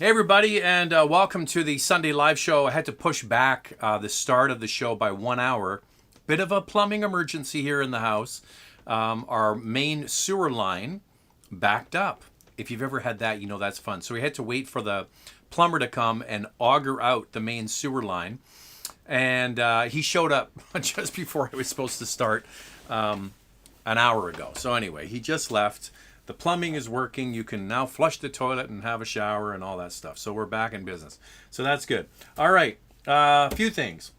Hey everybody, and welcome to the Sunday live show. I had to push back the start of the show by 1 hour. Bit of a plumbing emergency here in the house. Our main sewer line backed up. If you've ever had that, you know that's fun. So we had to wait for the plumber to come and auger out the main sewer line. And he showed up just before I was supposed to start an hour ago. So anyway, he just left. The plumbing is working. You can now flush the toilet and have a shower and all that stuff. So we're back in business. So that's good. All right. A few things.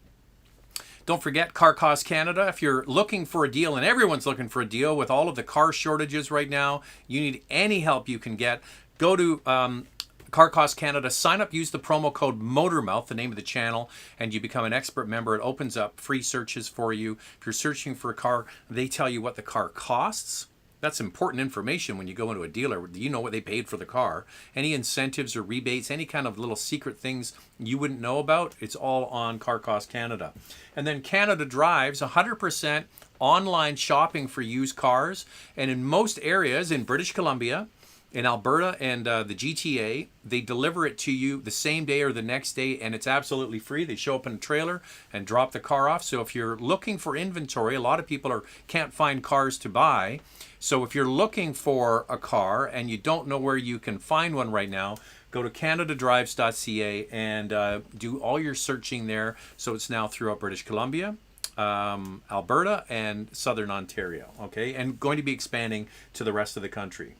Don't forget Car Cost Canada. If you're looking for a deal, and everyone's looking for a deal with all of the car shortages right now, you need any help you can get, go to Car Cost Canada, sign up, use the promo code MOTORMOUTH, the name of the channel, and you become an expert member. It opens up free searches for you. If you're searching for a car, they tell you what the car costs. That's important information when you go into a dealer. You know what they paid for the car. Any incentives or rebates, any kind of little secret things you wouldn't know about, it's all on Car Cost Canada. And then Canada Drives, 100% online shopping for used cars. And in most areas in British Columbia, in Alberta and the GTA, they deliver it to you the same day or the next day, and it's absolutely free. They show up in a trailer and drop the car off. So if you're looking for inventory, a lot of people can't find cars to buy. So if you're looking for a car and you don't know where you can find one right now, go to canadadrives.ca and do all your searching there. So it's now throughout British Columbia, Alberta, and Southern Ontario. Okay, and going to be expanding to the rest of the country.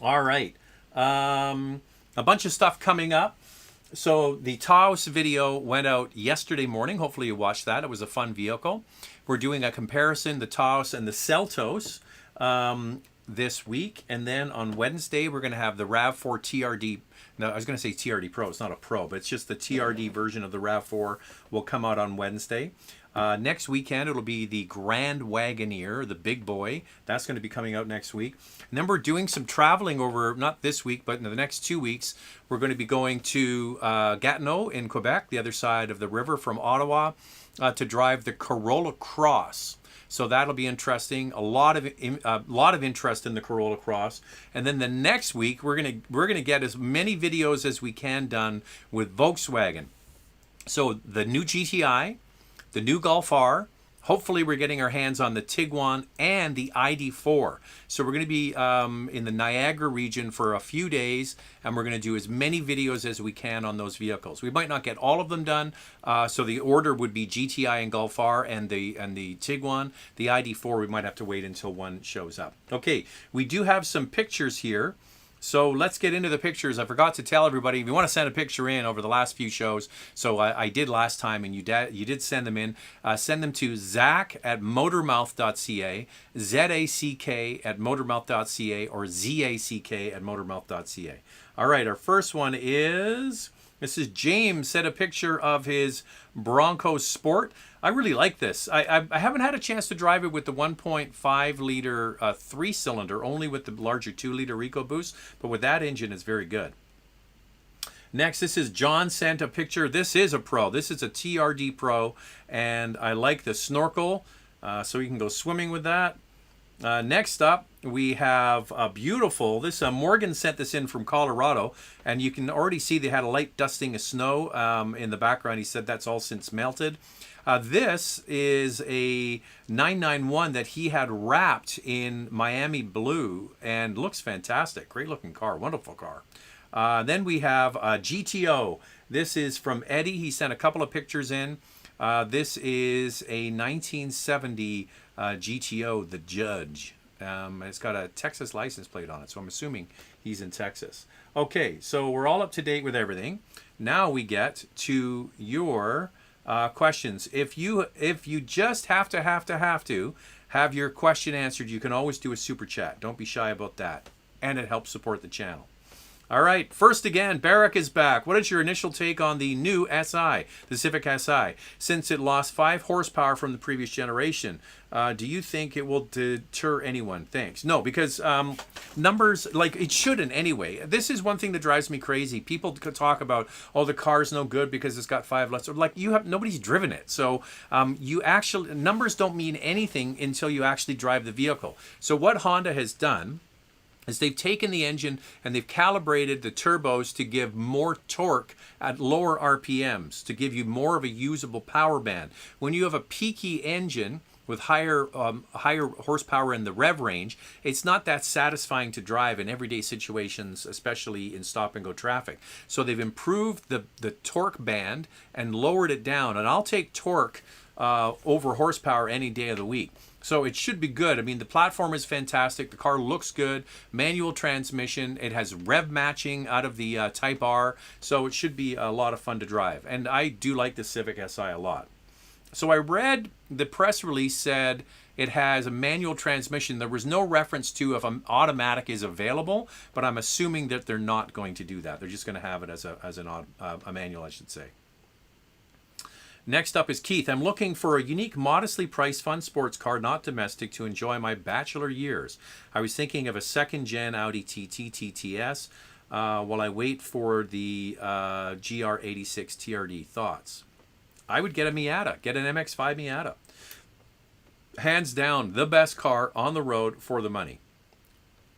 All right. A bunch of stuff coming up. So the Taos video went out yesterday morning. Hopefully you watched that. It was a fun vehicle. We're doing a comparison, the Taos and the Seltos, this week. And then on Wednesday, we're going to have the RAV4 TRD. No, I was going to say TRD Pro. It's not a Pro, but it's just the TRD version of the RAV4 will come out on Wednesday. Next weekend, it'll be the Grand Wagoneer, the big boy. That's going to be coming out next week. And then we're doing some traveling over, not this week, but in the next 2 weeks. We're going to be going to Gatineau in Quebec, the other side of the river from Ottawa, to drive the Corolla Cross. So that'll be interesting. A lot of interest in the Corolla Cross. And then the next week, we're gonna get as many videos as we can done with Volkswagen. So the new GTI, the new Golf R. Hopefully we're getting our hands on the Tiguan and the ID4. So we're going to be in the Niagara region for a few days, and we're going to do as many videos as we can on those vehicles. We might not get all of them done, so the order would be GTI and Golf R and the Tiguan. The ID4 we might have to wait until one shows up. Okay, we do have some pictures here. So let's get into the pictures. I forgot to tell everybody, if you want to send a picture in over the last few shows, so I did last time and you did send them in, send them to zack@motormouth.ca, ZACK@motormouth.ca, or ZACK@motormouth.ca. All right, our first one is... This is James, sent a picture of his Bronco Sport. I really like this. I haven't had a chance to drive it with the 1.5 liter 3-cylinder, only with the larger 2 liter EcoBoost, but with that engine, it's very good. Next, this is John sent a picture. This is a Pro. This is a TRD Pro, and I like the snorkel, so you can go swimming with that. Next up, we have a beautiful, Morgan sent this in from Colorado, and you can already see they had a light dusting of snow in the background. He said that's all since melted. This is a 991 that he had wrapped in Miami blue and looks fantastic. Great looking car, wonderful car. Then we have a GTO. This is from Eddie. He sent a couple of pictures in. This is a 1970 GTO, the Judge. It's got a Texas license plate on it, so I'm assuming he's in Texas. Okay, so we're all up to date with everything. Now we get to your questions. If you just have to have your question answered, you can always do a super chat. Don't be shy about that, and it helps support the channel. All right, first again, Barrick is back. What is your initial take on the new SI, the Civic Si? Since it lost 5 horsepower from the previous generation, do you think it will deter anyone? Thanks. No, because numbers, like it shouldn't anyway. This is one thing that drives me crazy. People could talk about, oh, the car's no good because it's got 5 less. Like nobody's driven it. So numbers don't mean anything until you actually drive the vehicle. So what Honda has done is they've taken the engine and they've calibrated the turbos to give more torque at lower RPMs, to give you more of a usable power band. When you have a peaky engine with higher horsepower in the rev range, it's not that satisfying to drive in everyday situations, especially in stop and go traffic. So they've improved the torque band and lowered it down. And I'll take torque over horsepower any day of the week. So it should be good. I mean, the platform is fantastic. The car looks good. Manual transmission. It has rev matching out of the Type R. So it should be a lot of fun to drive. And I do like the Civic Si a lot. So I read the press release said it has a manual transmission. There was no reference to if an automatic is available, but I'm assuming that they're not going to do that. They're just going to have it as a manual, I should say. Next up is Keith. I'm looking for a unique, modestly priced fun sports car, not domestic, to enjoy my bachelor years. I was thinking of a second-gen Audi TT TTS while I wait for the GR86 TRD. Thoughts? I would get a Miata. Get an MX-5 Miata. Hands down, the best car on the road for the money.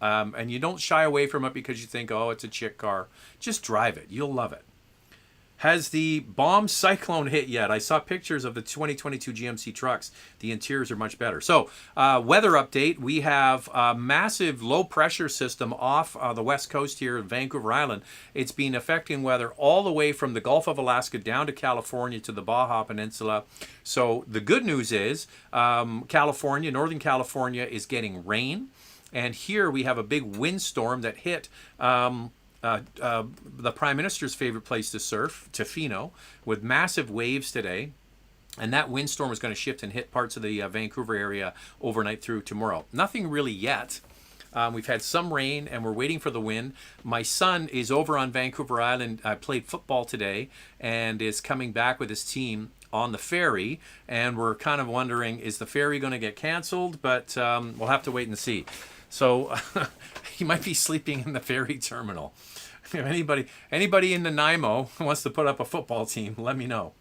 And you don't shy away from it because you think, oh, it's a chick car. Just drive it. You'll love it. Has the bomb cyclone hit yet? I saw pictures of the 2022 GMC trucks. The interiors are much better. So, weather update. We have a massive low pressure system off the west coast here of Vancouver Island. It's been affecting weather all the way from the Gulf of Alaska down to California to the Baja Peninsula. So the good news is California, Northern California is getting rain. And here we have a big windstorm that hit the Prime Minister's favorite place to surf, Tofino, with massive waves today. And that windstorm is going to shift and hit parts of the Vancouver area overnight through tomorrow. Nothing really yet. We've had some rain and we're waiting for the wind. My son is over on Vancouver Island. I played football today and is coming back with his team on the ferry. And we're kind of wondering, is the ferry going to get canceled? But we'll have to wait and see. So he might be sleeping in the ferry terminal. If anybody in Nanaimo wants to put up a football team, let me know.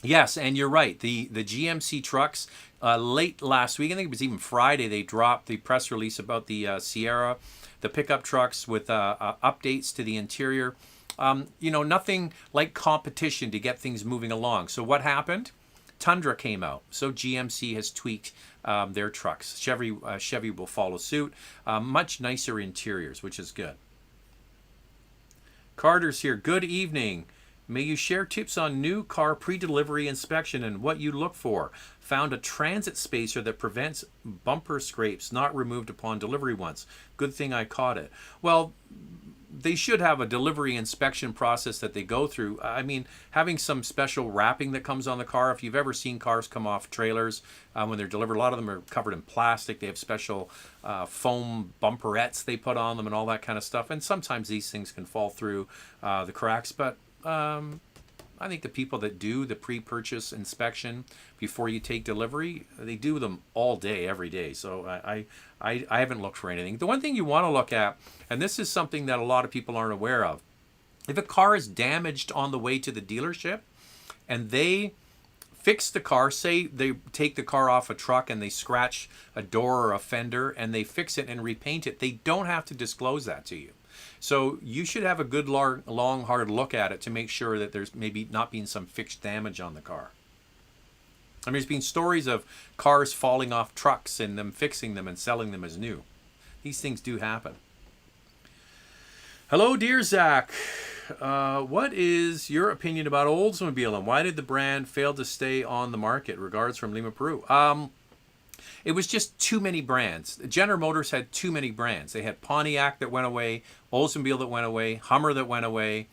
Yes, and you're right. The GMC trucks, late last week, I think it was even Friday, they dropped the press release about the Sierra, the pickup trucks with updates to the interior. Nothing like competition to get things moving along. So what happened? Tundra came out. So GMC has tweaked their trucks. Chevy will follow suit. Much nicer interiors, which is good. Carter's here. Good evening. May you share tips on new car pre-delivery inspection and what you look for. Found a transit spacer that prevents bumper scrapes, not removed upon delivery once. Good thing I caught it. Well, they should have a delivery inspection process that they go through. I mean, having some special wrapping that comes on the car. If you've ever seen cars come off trailers when they're delivered, a lot of them are covered in plastic. They have special foam bumperettes they put on them and all that kind of stuff. And sometimes these things can fall through the cracks. But I think the people that do the pre-purchase inspection before you take delivery, they do them all day, every day. So I haven't looked for anything. The one thing you want to look at, and this is something that a lot of people aren't aware of, if a car is damaged on the way to the dealership and they fix the car, say they take the car off a truck and they scratch a door or a fender and they fix it and repaint it, they don't have to disclose that to you. So you should have a good long hard look at it to make sure that there's maybe not been some fixed damage on the car. I mean, there's been stories of cars falling off trucks and them fixing them and selling them as new. These things do happen. Hello, dear Zach. What is your opinion about Oldsmobile and why did the brand fail to stay on the market? Regards from Lima, Peru. It was just too many brands. General Motors had too many brands. They had Pontiac that went away, Oldsmobile that went away, Hummer that went away,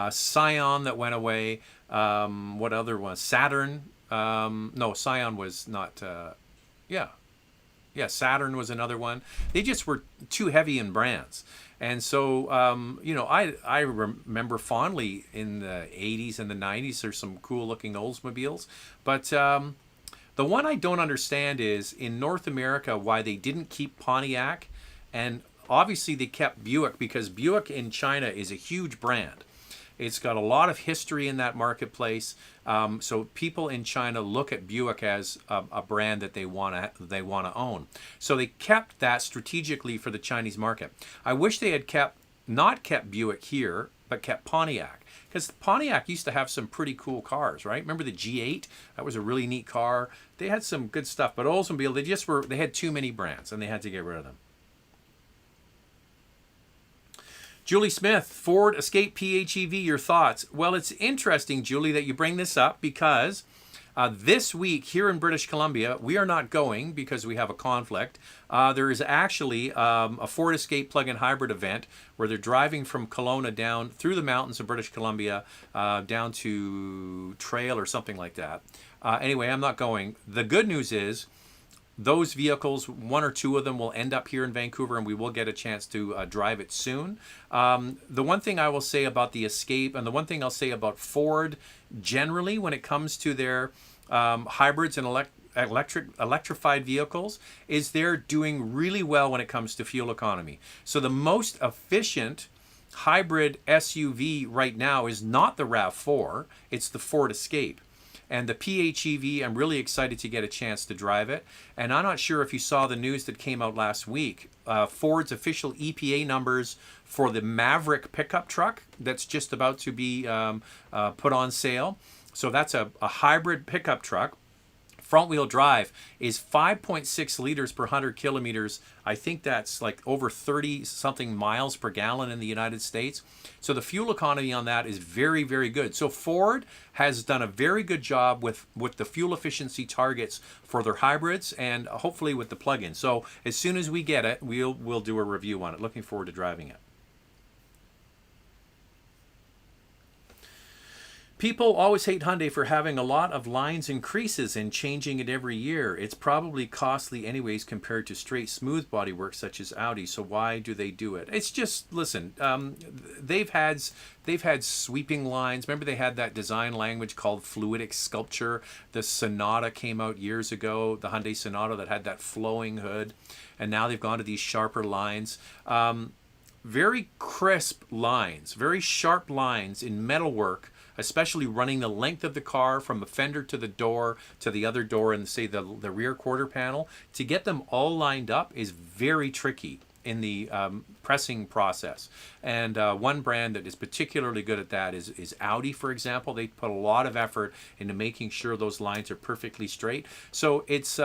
Scion that went away. What other one? Saturn. No, Scion was not. Saturn was another one. They just were too heavy in brands. And so, I remember fondly in the 80s and the 90s, there's some cool looking Oldsmobiles. But the one I don't understand is in North America why they didn't keep Pontiac, and obviously they kept Buick because Buick in China is a huge brand. It's got a lot of history in that marketplace. So people in China look at Buick as a brand that they want to own. So they kept that strategically for the Chinese market. I wish they had not kept Buick here, but kept Pontiac. Because Pontiac used to have some pretty cool cars, right? Remember the G8? That was a really neat car. They had some good stuff, but Oldsmobile, they had too many brands, and they had to get rid of them. Julie Smith, Ford Escape PHEV, your thoughts? Well, it's interesting, Julie, that you bring this up because this week here in British Columbia, we are not going because we have a conflict. There is actually a Ford Escape plug-in hybrid event where they're driving from Kelowna down through the mountains of British Columbia down to Trail or something like that. Anyway, I'm not going. The good news is those vehicles, one or two of them will end up here in Vancouver, and we will get a chance to drive it soon. The one thing I will say about the Escape, and the one thing I'll say about Ford generally when it comes to their hybrids and electrified vehicles, is they're doing really well when it comes to fuel economy. So the most efficient hybrid SUV right now is not the RAV4, it's the Ford Escape. And the PHEV, I'm really excited to get a chance to drive it. And I'm not sure if you saw the news that came out last week. Ford's official EPA numbers for the Maverick pickup truck that's just about to be put on sale. So that's a hybrid pickup truck. Front-wheel drive is 5.6 liters per 100 kilometers. I think that's like over 30-something miles per gallon in the United States. So the fuel economy on that is very, very good. So Ford has done a very good job with the fuel efficiency targets for their hybrids and hopefully with the plug-in. So as soon as we get it, we'll do a review on it. Looking forward to driving it. People always hate Hyundai for having a lot of lines and creases and changing it every year. It's probably costly anyways compared to straight smooth bodywork such as Audi. So why do they do it? It's just, listen, they've had sweeping lines. Remember they had that design language called fluidic sculpture. The Sonata came out years ago, the Hyundai Sonata that had that flowing hood. And now they've gone to these sharper lines. Very crisp lines, very sharp lines in metalwork, especially running the length of the car from the fender to the door to the other door and say the rear quarter panel. To get them all lined up is very tricky in the pressing process. And one brand that is particularly good at that is Audi, for example. They put a lot of effort into making sure those lines are perfectly straight. So it's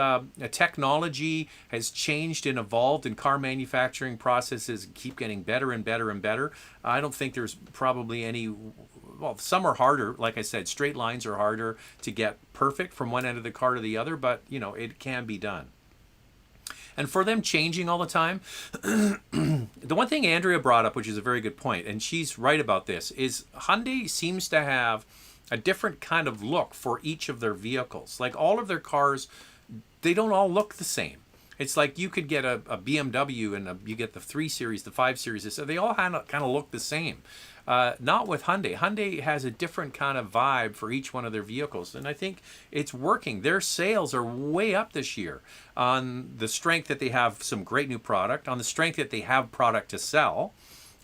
technology has changed and evolved, and car manufacturing processes keep getting better and better and better. I don't think there's probably any. Well, some are harder. Like I said, straight lines are harder to get perfect from one end of the car to the other, but you know, it can be done. And for them changing all the time, the one thing Andrea brought up, which is a very good point, and she's right about this, is Hyundai seems to have a different kind of look for each of their vehicles. Like all of their cars, they don't all look the same. It's like you could get a BMW and you get the 3 Series, the 5 Series, so they all kind of look the same. Not with Hyundai. Hyundai has a different kind of vibe for each one of their vehicles, and I think it's working. Their sales are way up this year on the strength that they have some great new product, on the strength that they have product to sell,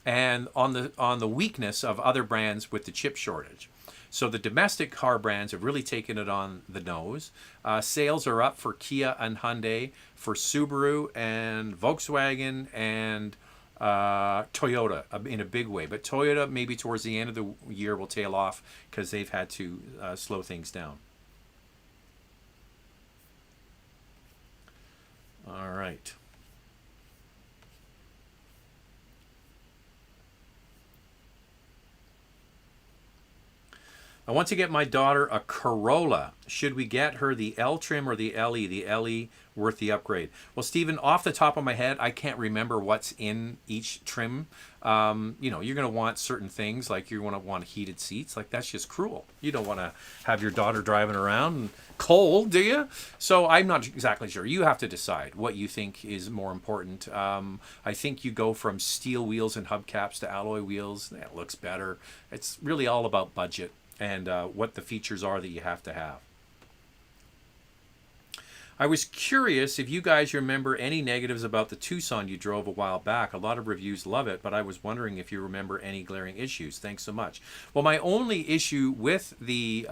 and on the weakness of other brands with the chip shortage. So the domestic car brands have really taken it on the nose. Sales are up for Kia and Hyundai, for Subaru and Volkswagen and Toyota in a big way. But Toyota maybe towards the end of the year will tail off because they've had to slow things down. All right. I want to get my daughter a Corolla. Should we get her the L trim or the LE? The LE worth the upgrade. Well, Stephen, off the top of my head, I can't remember what's in each trim. You know, you're going to want certain things, like you're going to want heated seats. Like, that's just cruel. You don't want to have your daughter driving around cold, do you? So I'm not exactly sure. You have to decide what you think is more important. I think you go from steel wheels and hubcaps to alloy wheels. That looks better. It's really all about budget and what the features are that you have to have. I was curious if you guys remember any negatives about the Tucson you drove a while back. A lot of reviews love it, but I was wondering if you remember any glaring issues. Thanks so much. Well, my only issue with the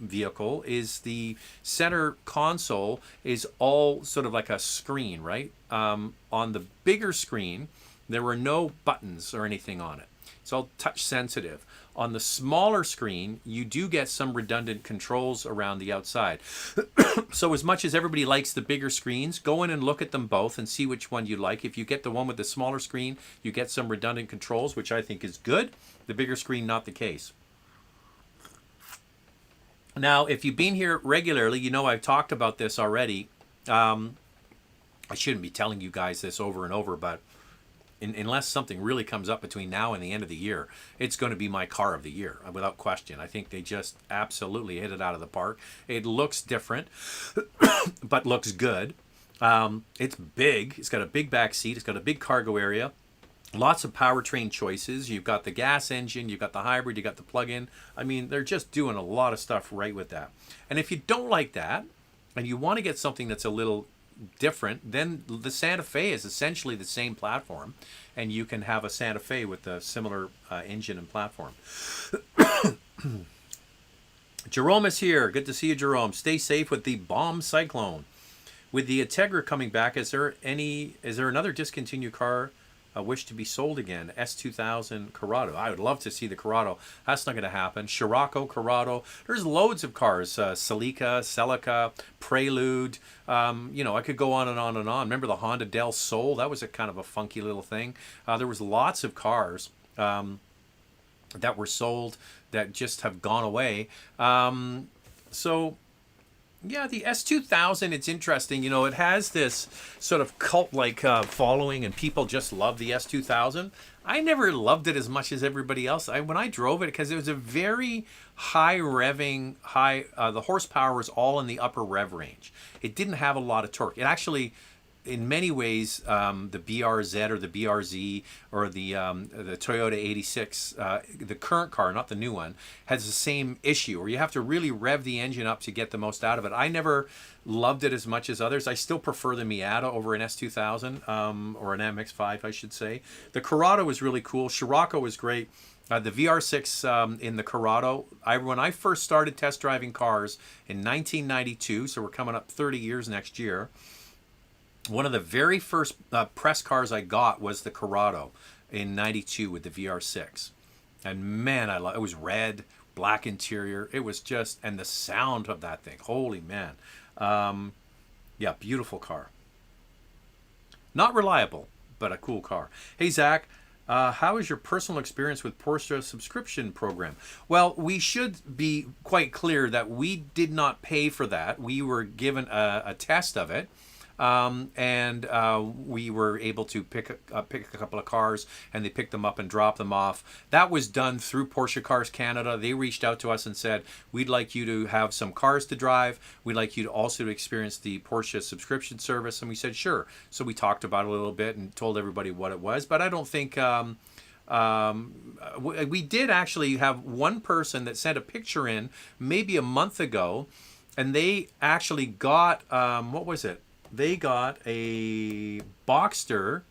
vehicle is the center console is all sort of like a screen, right? On the bigger screen, there were no buttons or anything on it. It's all touch sensitive. On the smaller screen, you do get some redundant controls around the outside. So as much as everybody likes the bigger screens, go in and look at them both and see which one you like. If you get the one with the smaller screen, you get some redundant controls, which I think is good. The bigger screen, not the case. Now, if you've been here regularly, you know I've talked about this already. I shouldn't be telling you guys this over and over, but unless something really comes up between now and the end of the year, it's going to be my car of the year, without question. I think they just absolutely hit it out of the park. It looks different, but looks good. It's big. It's got a big back seat. It's got a big cargo area. Lots of powertrain choices. You've got the gas engine, you've got the hybrid, you've got the plug-in. I mean, they're just doing a lot of stuff right with that. And if you don't like that, and you want to get something that's a little different, then the Santa Fe is essentially the same platform, and you can have a Santa Fe with a similar engine and platform. Jerome is here. Good to see you, Jerome. Stay safe with the bomb cyclone. With the Integra coming back, is there another discontinued car wish to be sold again? S2000 Corrado. I would love to see the Corrado. That's not going to happen. Scirocco, Corrado. There's loads of cars. Celica, Prelude. I could go on and on and on. Remember the Honda Del Sol? That was a kind of a funky little thing. There was lots of cars that were sold that just have gone away. Yeah, the S2000, it's interesting. It has this sort of cult-like following, and people just love the S2000. I never loved it as much as everybody else. When I drove it, because it was a very high revving, the horsepower was all in the upper rev range. It didn't have a lot of torque. It actually, in many ways, the BRZ or the BRZ or the Toyota 86, the current car, not the new one, has the same issue where you have to really rev the engine up to get the most out of it. I never loved it as much as others. I still prefer the Miata over an S2000 or an MX-5, I should say. The Corrado was really cool. Scirocco was great. The VR6 in the Corrado, when I first started test driving cars in 1992, so we're coming up 30 years next year, one of the very first press cars I got was the Corrado in 92 with the VR6. And man, it was red, black interior. It was just, and the sound of that thing, holy man. Yeah, beautiful car. Not reliable, but a cool car. Hey, Zach, how is your personal experience with Porsche subscription program? Well, we should be quite clear that we did not pay for that. We were given a test of it. And we were able to pick a couple of cars, and they picked them up and dropped them off. That was done through Porsche Cars Canada. They reached out to us and said, we'd like you to have some cars to drive. We'd like you to also experience the Porsche subscription service. And we said, sure. So we talked about it a little bit and told everybody what it was. But I don't think... we did actually have one person that sent a picture in maybe a month ago, and they actually got, what was it? They got a Boxster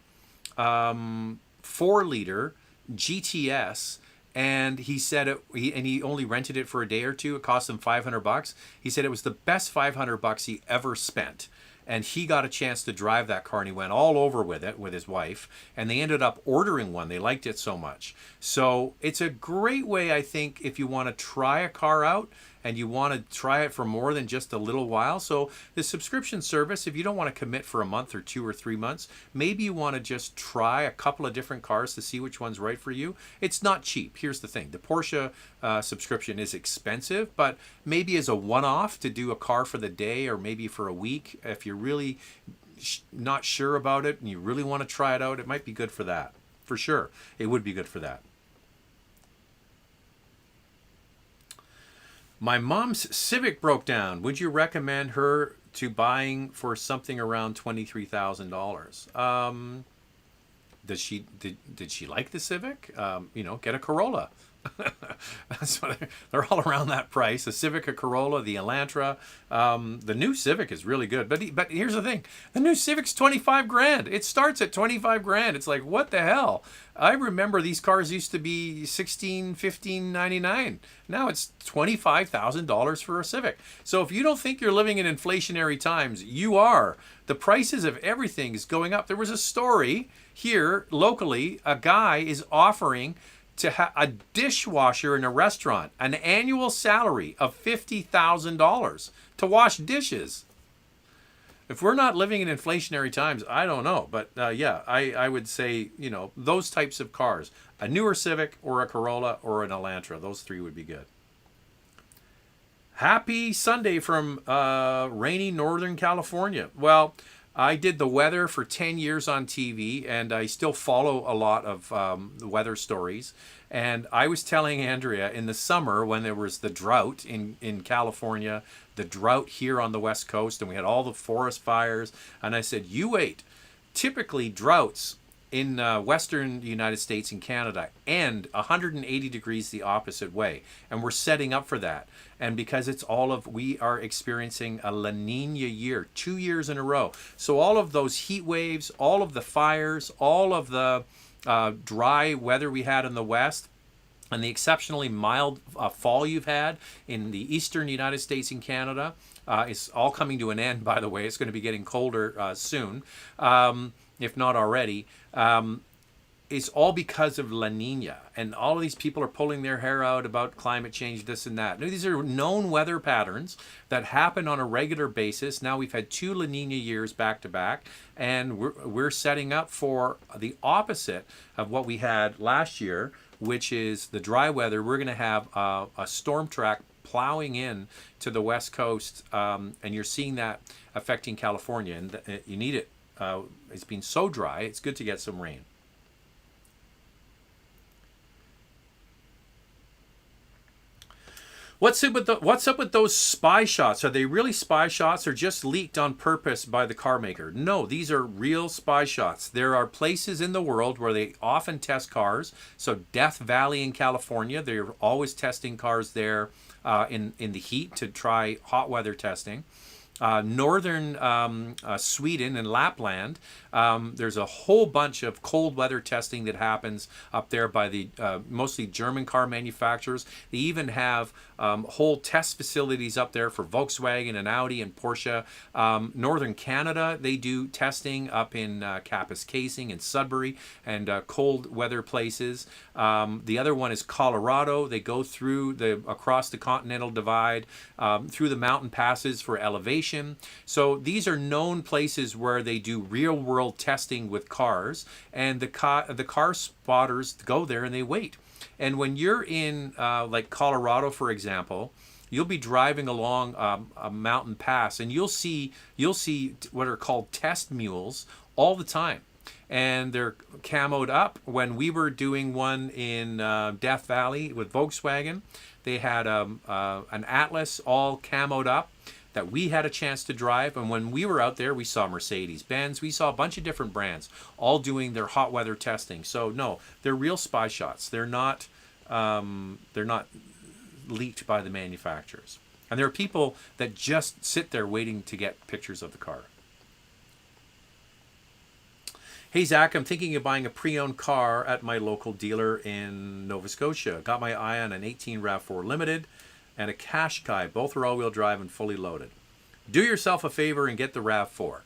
4-liter GTS, and he said he only rented it for a day or two. It cost him $500. He said it was the best $500 he ever spent. And he got a chance to drive that car, and he went all over with it with his wife, and they ended up ordering one. They liked it so much. So it's a great way, I think, if you want to try a car out and you want to try it for more than just a little while. So the subscription service, if you don't want to commit for a month or 2 or 3 months, maybe you want to just try a couple of different cars to see which one's right for you. It's not cheap. Here's the thing. The Porsche subscription is expensive, but maybe as a one-off to do a car for the day or maybe for a week, if you're really not sure about it and you really want to try it out, it might be good for that. For sure. It would be good for that. My mom's Civic broke down. Would you recommend her to buying for something around $23,000? Did she like the Civic? Get a Corolla. So they're all around that price. The Civic, a Corolla, the Elantra. The new Civic is really good. But here's the thing. The new Civic's 25 grand. It starts at 25 grand. It's like, what the hell? I remember these cars used to be 16, 15, 99. Now it's $25,000 for a Civic. So if you don't think you're living in inflationary times, you are. The prices of everything is going up. There was a story here locally. A guy is offering to have a dishwasher in a restaurant, an annual salary of $50,000 to wash dishes. If we're not living in inflationary times, I don't know. But yeah, I would say, those types of cars, a newer Civic or a Corolla or an Elantra, those three would be good. Happy Sunday from rainy Northern California. Well, I did the weather for 10 years on TV, and I still follow a lot of the weather stories. And I was telling Andrea in the summer when there was the drought in California, the drought here on the West Coast, and we had all the forest fires. And I said, you wait. Typically, droughts in Western United States and Canada end 180 degrees the opposite way. And we're setting up for that. And because we are experiencing a La Nina year, 2 years in a row. So all of those heat waves, all of the fires, all of the dry weather we had in the West, and the exceptionally mild fall you've had in the eastern United States and Canada, is all coming to an end, by the way. It's going to be getting colder soon, if not already. It's all because of La Nina. And all of these people are pulling their hair out about climate change, this and that. Now, these are known weather patterns that happen on a regular basis. Now we've had 2 La Nina years back to back, and we're setting up for the opposite of what we had last year, which is the dry weather. We're going to have a storm track plowing in to the West Coast, and you're seeing that affecting California, and you need it. It's been so dry, it's good to get some rain. What's up with those spy shots? Are they really spy shots or just leaked on purpose by the car maker? No, these are real spy shots. There are places in the world where they often test cars. So Death Valley in California, they're always testing cars there in the heat to try hot weather testing. Northern Sweden and Lapland, there's a whole bunch of cold weather testing that happens up there by the mostly German car manufacturers. They even have whole test facilities up there for Volkswagen and Audi and Porsche. Northern Canada, they do testing up in Kapuskasing and Sudbury and cold weather places. The other one is Colorado. They go across the Continental Divide, through the mountain passes for elevation. So these are known places where they do real-world testing with cars, and the car spotters go there and they wait. And when you're in like Colorado, for example, you'll be driving along a mountain pass, and you'll see what are called test mules all the time. And they're camoed up. When we were doing one in Death Valley with Volkswagen, they had an Atlas all camoed up that we had a chance to drive. And when we were out there, we saw Mercedes-Benz. We saw a bunch of different brands all doing their hot weather testing. So no, they're real spy shots. They're not leaked by the manufacturers. And there are people that just sit there waiting to get pictures of the car. Hey, Zach, I'm thinking of buying a pre-owned car at my local dealer in Nova Scotia. Got my eye on an 18 RAV4 Limited and a Qashqai. Both are all-wheel drive and fully loaded. Do yourself a favor and get the RAV4.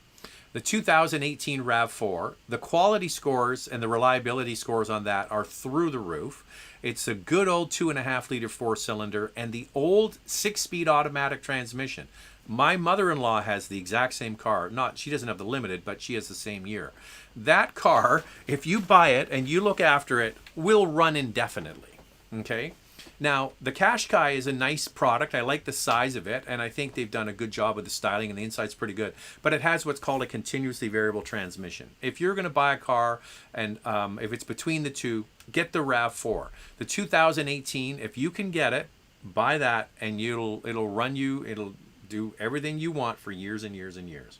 The 2018 RAV4, the quality scores and the reliability scores on that are through the roof. It's a good old 2.5-liter 4-cylinder and the old 6-speed automatic transmission. My mother-in-law has the exact same car. She doesn't have the Limited, but she has the same year. That car, if you buy it and you look after it, will run indefinitely. Okay? Now, the Qashqai is a nice product. I like the size of it, and I think they've done a good job with the styling, and the inside's pretty good. But it has what's called a continuously variable transmission. If you're going to buy a car, and if it's between the two, get the RAV4. The 2018, if you can get it, buy that, and it'll run you, it'll do everything you want for years and years and years.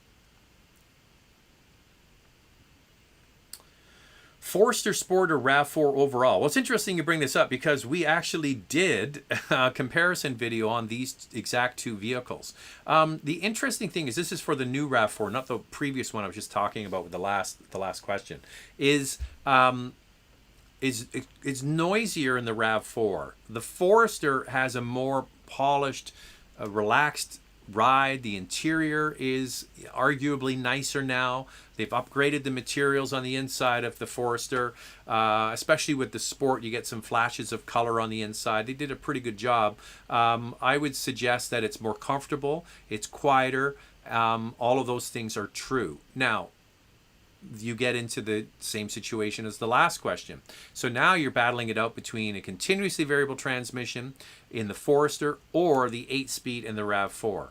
Forester Sport or RAV4 overall? Well, it's interesting you bring this up because we actually did a comparison video on these exact two vehicles. The interesting thing is this is for the new RAV4, not the previous one I was just talking about with the last question. Is noisier in the RAV4. The Forester has a more polished, relaxed ride. The interior is arguably nicer now. They've upgraded the materials on the inside of the Forester, especially with the Sport. You get some flashes of color on the inside. They did a pretty good job. I would suggest that it's more comfortable, it's quieter. All of those things are true. Now, you get into the same situation as the last question. So now you're battling it out between a continuously variable transmission in the Forester or the 8-speed in the RAV4.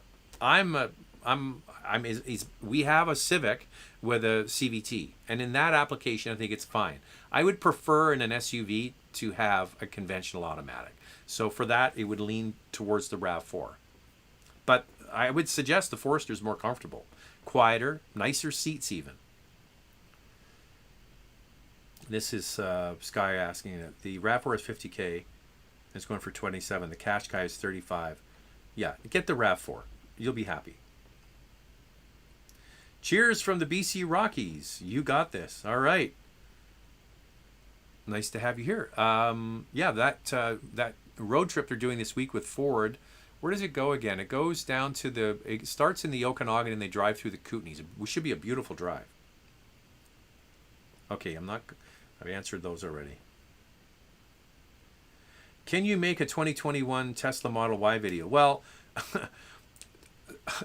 We have a Civic with a CVT, and in that application, I think it's fine. I would prefer in an SUV to have a conventional automatic. So for that, it would lean towards the RAV4. But I would suggest the Forester is more comfortable, quieter, nicer seats even. This is Sky asking it. The RAV4 is $50K. It's going for 27. The cash guy is 35. Yeah, get the RAV4. You'll be happy. Cheers from the BC Rockies. You got this. All right. Nice to have you here. Yeah, that road trip they're doing this week with Ford. Where does it go again? It goes down to it starts in the Okanagan and they drive through the Kootenays. It should be a beautiful drive. Okay, I've answered those already. Can you make a 2021 Tesla Model Y video? Well,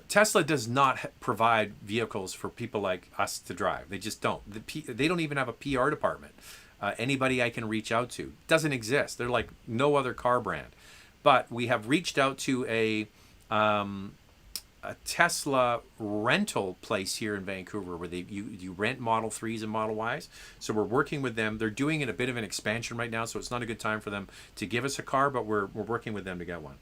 Tesla does not provide vehicles for people like us to drive. They just don't. They don't even have a PR department. Anybody I can reach out to doesn't exist. They're like no other car brand. But we have reached out to a Tesla rental place here in Vancouver where you rent Model 3s and Model Ys. So we're working with them. They're doing a bit of an expansion right now, so it's not a good time for them to give us a car, but we're working with them to get one.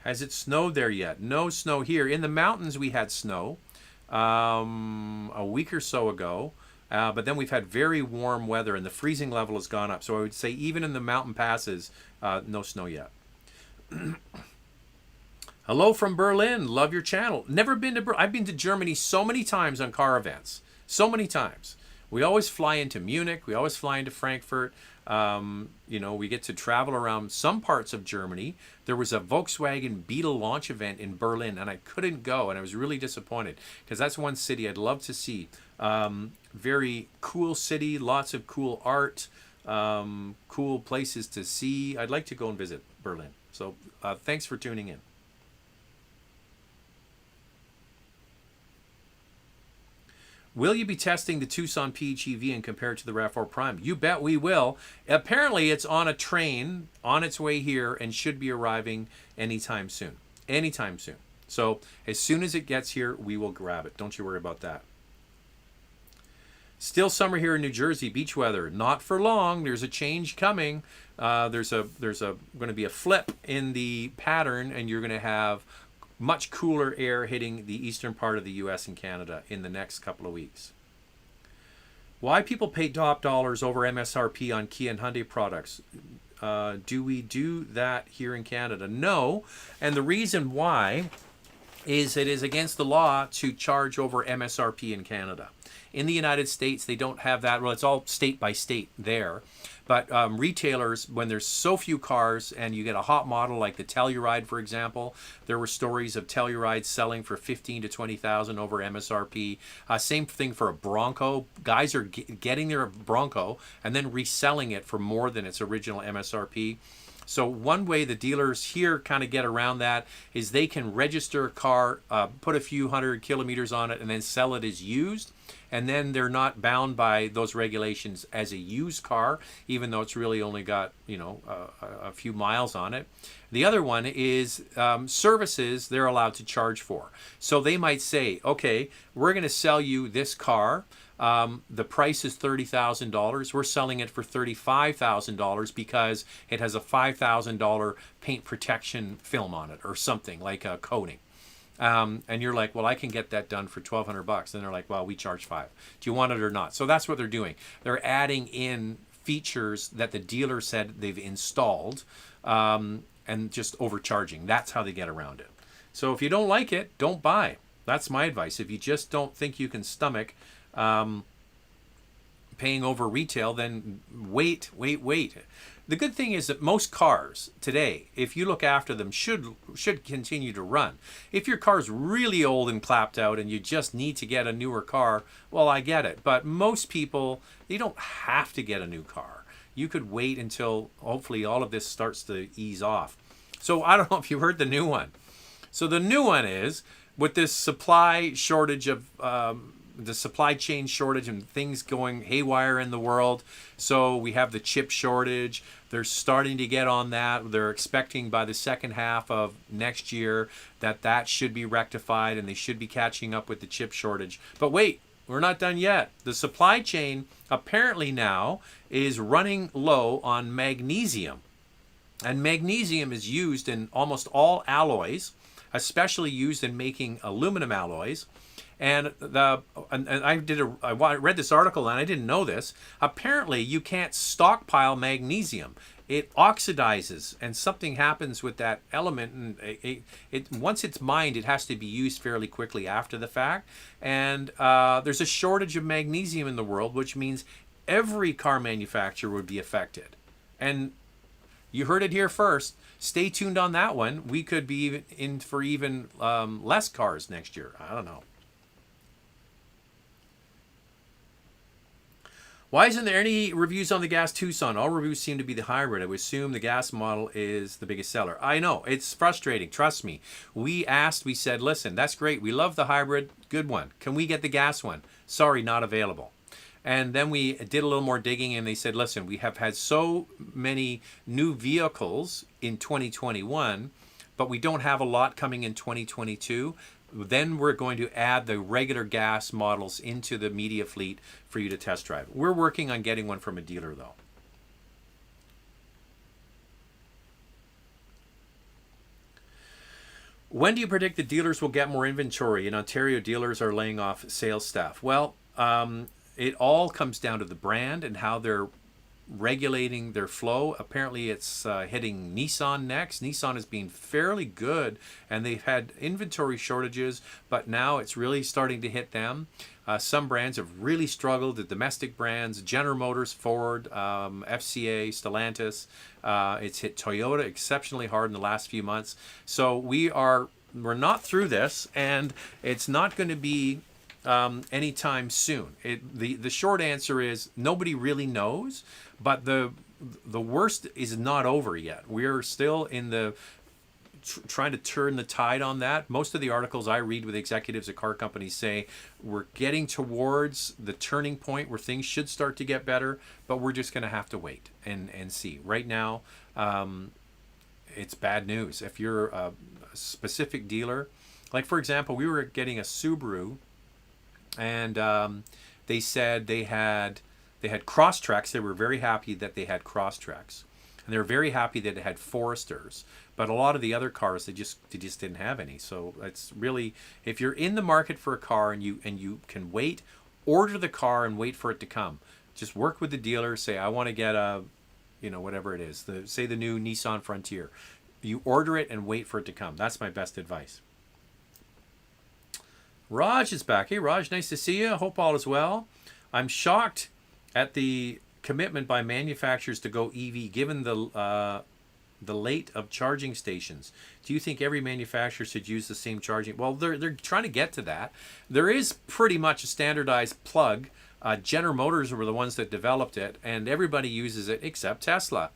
Has it snowed there yet? No snow here. In the mountains we had snow a week or so ago, but then we've had very warm weather and the freezing level has gone up. So I would say even in the mountain passes, no snow yet. Hello from Berlin. Love your channel. Never been to I've been to Germany so many times on car events. So many times. We always fly into Munich. We always fly into Frankfurt. We get to travel around some parts of Germany. There was a Volkswagen Beetle launch event in Berlin, and I couldn't go, and I was really disappointed because that's one city I'd love to see. Very cool city, lots of cool art, cool places to see. I'd like to go and visit Berlin. So thanks for tuning in. Will you be testing the Tucson PHEV and compare it to the RAV4 Prime? You bet we will. Apparently, it's on a train on its way here and should be arriving anytime soon. Anytime soon. So as soon as it gets here, we will grab it. Don't you worry about that. Still summer here in New Jersey, beach weather. Not for long. There's a change coming. There's going to be a flip in the pattern, and you're going to have much cooler air hitting the eastern part of the U.S. and Canada in the next couple of weeks. Why people pay top dollars over MSRP on Kia and Hyundai products? Do we do that here in Canada? No. And the reason why is it is against the law to charge over MSRP in Canada. In the United States, they don't have that. Well, it's all state by state there. But retailers, when there's so few cars and you get a hot model like the Telluride, for example, there were stories of Telluride selling for $15,000 to $20,000 over MSRP. Same thing for a Bronco. Guys are getting their Bronco and then reselling it for more than its original MSRP. So one way the dealers here kind of get around that is they can register a car, put a few hundred kilometers on it, and then sell it as used. And then they're not bound by those regulations as a used car, even though it's really only got, a few miles on it. The other one is services they're allowed to charge for. So they might say, okay, we're going to sell you this car. The price is $30,000. We're selling it for $35,000 because it has a $5,000 paint protection film on it or something like a coating. And you're like, well, I can get that done for $1,200. And they're like, well, we charge 5. Do you want it or not? So that's what they're doing. They're adding in features that the dealer said they've installed, and just overcharging. That's how they get around it. So if you don't like it, don't buy. That's my advice. If you just don't think you can stomach paying over retail, then wait. The good thing is that most cars today, if you look after them, should continue to run. If your car's really old and clapped out and you just need to get a newer car, well, I get it. But most people, they don't have to get a new car. You could wait until hopefully all of this starts to ease off. So I don't know if you heard the new one. So the new one is, with this supply shortage of the supply chain shortage and things going haywire in the world. So we have the chip shortage. They're starting to get on that. They're expecting by the second half of next year that should be rectified and they should be catching up with the chip shortage. But wait, we're not done yet. The supply chain apparently now is running low on magnesium. And magnesium is used in almost all alloys, especially used in making aluminum alloys. And I read this article and I didn't know this. Apparently, you can't stockpile magnesium. It oxidizes, and something happens with that element. And once it's mined, it has to be used fairly quickly after the fact. And there's a shortage of magnesium in the world, which means every car manufacturer would be affected. And you heard it here first. Stay tuned on that one. We could be in for even less cars next year. I don't know. Why isn't there any reviews on the gas Tucson? All reviews seem to be the hybrid. I would assume the gas model is the biggest seller. I know, it's frustrating. Trust me. We said, listen, that's great. We love the hybrid. Good one. Can we get the gas one? Sorry, not available. And then we did a little more digging and they said, listen, we have had so many new vehicles in 2021, but we don't have a lot coming in 2022. Then we're going to add the regular gas models into the media fleet for you to test drive. We're working on getting one from a dealer, though. When do you predict the dealers will get more inventory? In Ontario, dealers are laying off sales staff. Well, it all comes down to the brand and how they're regulating their flow. Apparently it's hitting Nissan next. Nissan has been fairly good and they've had inventory shortages, but now it's really starting to hit them. Some brands have really struggled, the domestic brands, General Motors, Ford, FCA, Stellantis. It's hit Toyota exceptionally hard in the last few months. So we're not through this, and it's not going to be anytime soon. The short answer is nobody really knows, but the worst is not over yet. We're still in the trying to turn the tide on that. Most of the articles I read with executives at car companies say we're getting towards the turning point where things should start to get better, but we're just going to have to wait and see. Right now, it's bad news. If you're a specific dealer, like for example, we were getting a Subaru, and they said they had Crosstreks. They were very happy that they had Crosstreks, and they were very happy that it had Foresters. But a lot of the other cars, they just didn't have any. So it's really, if you're in the market for a car and you can wait, order the car and wait for it to come. Just work with the dealer. Say, I want to get a, whatever it is. Say the new Nissan Frontier. You order it and wait for it to come. That's my best advice. Raj is back. Hey, Raj, nice to see you. Hope all is well. I'm shocked at the commitment by manufacturers to go EV, given the late of charging stations. Do you think every manufacturer should use the same charging? Well, they're trying to get to that. There is pretty much a standardized plug. General Motors were the ones that developed it, and everybody uses it except Tesla.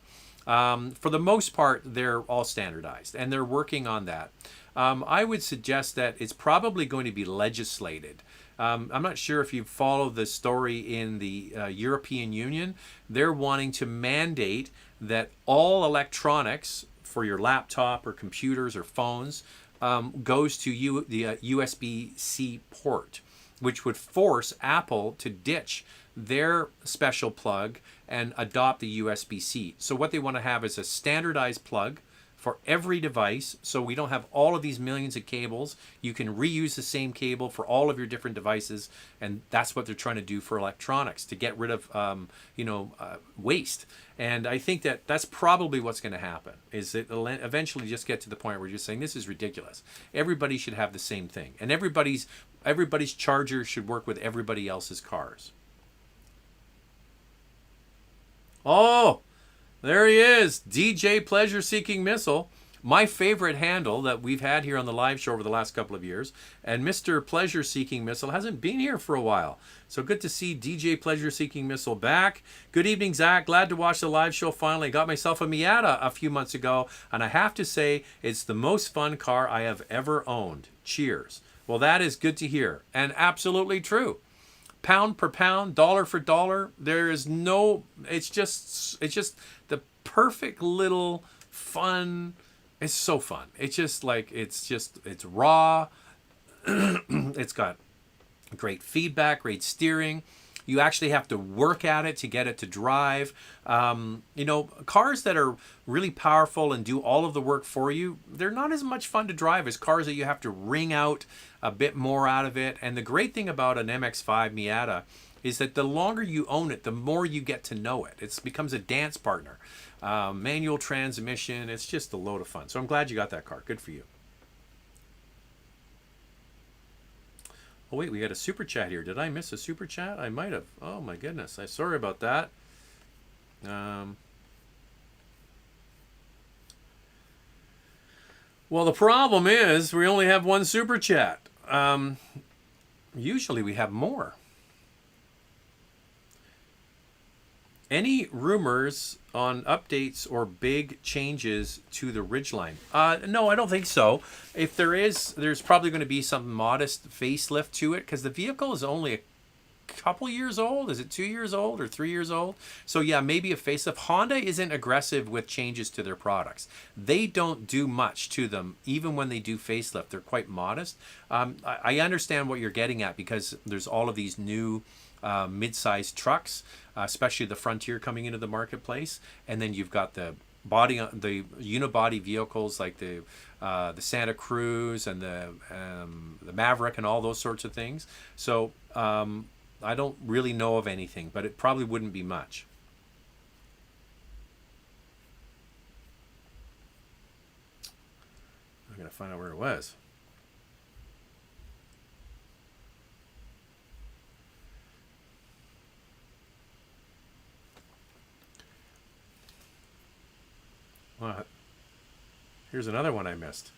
For the most part, they're all standardized, and they're working on that. I would suggest that it's probably going to be legislated. I'm not sure if you follow the story in the European Union. They're wanting to mandate that all electronics for your laptop or computers or phones goes to the USB-C port, which would force Apple to ditch their special plug and adopt the USB-C. So what they want to have is a standardized plug for every device, so we don't have all of these millions of cables. You can reuse the same cable for all of your different devices, and that's what they're trying to do for electronics, to get rid of waste. And I think that that's probably what's going to happen, is it eventually just get to the point where you're just saying, this is ridiculous. Everybody should have the same thing, and everybody's charger should work with everybody else's cars. Oh, there he is, DJ Pleasure Seeking Missile, my favorite handle that we've had here on the live show over the last couple of years. And Mr. Pleasure Seeking Missile hasn't been here for a while. So good to see DJ Pleasure Seeking Missile back. Good evening, Zach. Glad to watch the live show finally. Got myself a Miata a few months ago, and I have to say it's the most fun car I have ever owned. Cheers. Well, that is good to hear, and absolutely true. Pound per pound, dollar for dollar, there is no, it's just the perfect little fun. It's so fun. It's just like, it's raw. It's got great feedback, great steering. You actually have to work at it to get it to drive. Cars that are really powerful and do all of the work for you, they're not as much fun to drive as cars that you have to wring out a bit more out of it. And the great thing about an MX-5 Miata is that the longer you own it, the more you get to know it. It becomes a dance partner. Manual transmission, it's just a load of fun. So I'm glad you got that car. Good for you. Oh wait, we got a super chat here. Did I miss a super chat? I might have. Oh my goodness. I'm sorry about that. Well, the problem is we only have one super chat. Usually we have more. Any rumors on updates or big changes to the Ridgeline? No, I don't think so. If there is, there's probably going to be some modest facelift to it, because the vehicle is only a couple years old. Is it 2 years old or 3 years old? So yeah, maybe a facelift. Honda isn't aggressive with changes to their products. They don't do much to them, even when they do facelift. They're quite modest. I understand what you're getting at, because there's all of these new mid-sized trucks, especially the Frontier coming into the marketplace, and then you've got the unibody vehicles like the Santa Cruz and the Maverick and all those sorts of things. So I don't really know of anything, but it probably wouldn't be much. I'm gonna find out where it was. What? Here's another one I missed.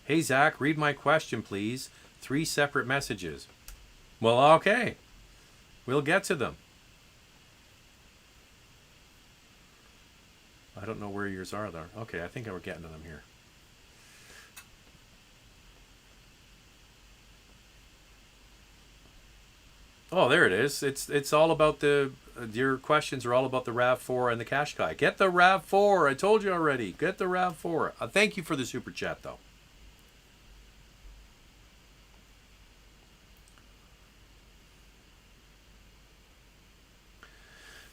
Hey, Zach, read my question, please. 3 separate messages. Well, okay. We'll get to them. I don't know where yours are, though. Okay, I think we're getting to them here. Oh, there it is. It's all about your questions are all about the RAV4 and the Qashqai. Get the RAV4. I told you already. Get the RAV4. Thank you for the super chat, though.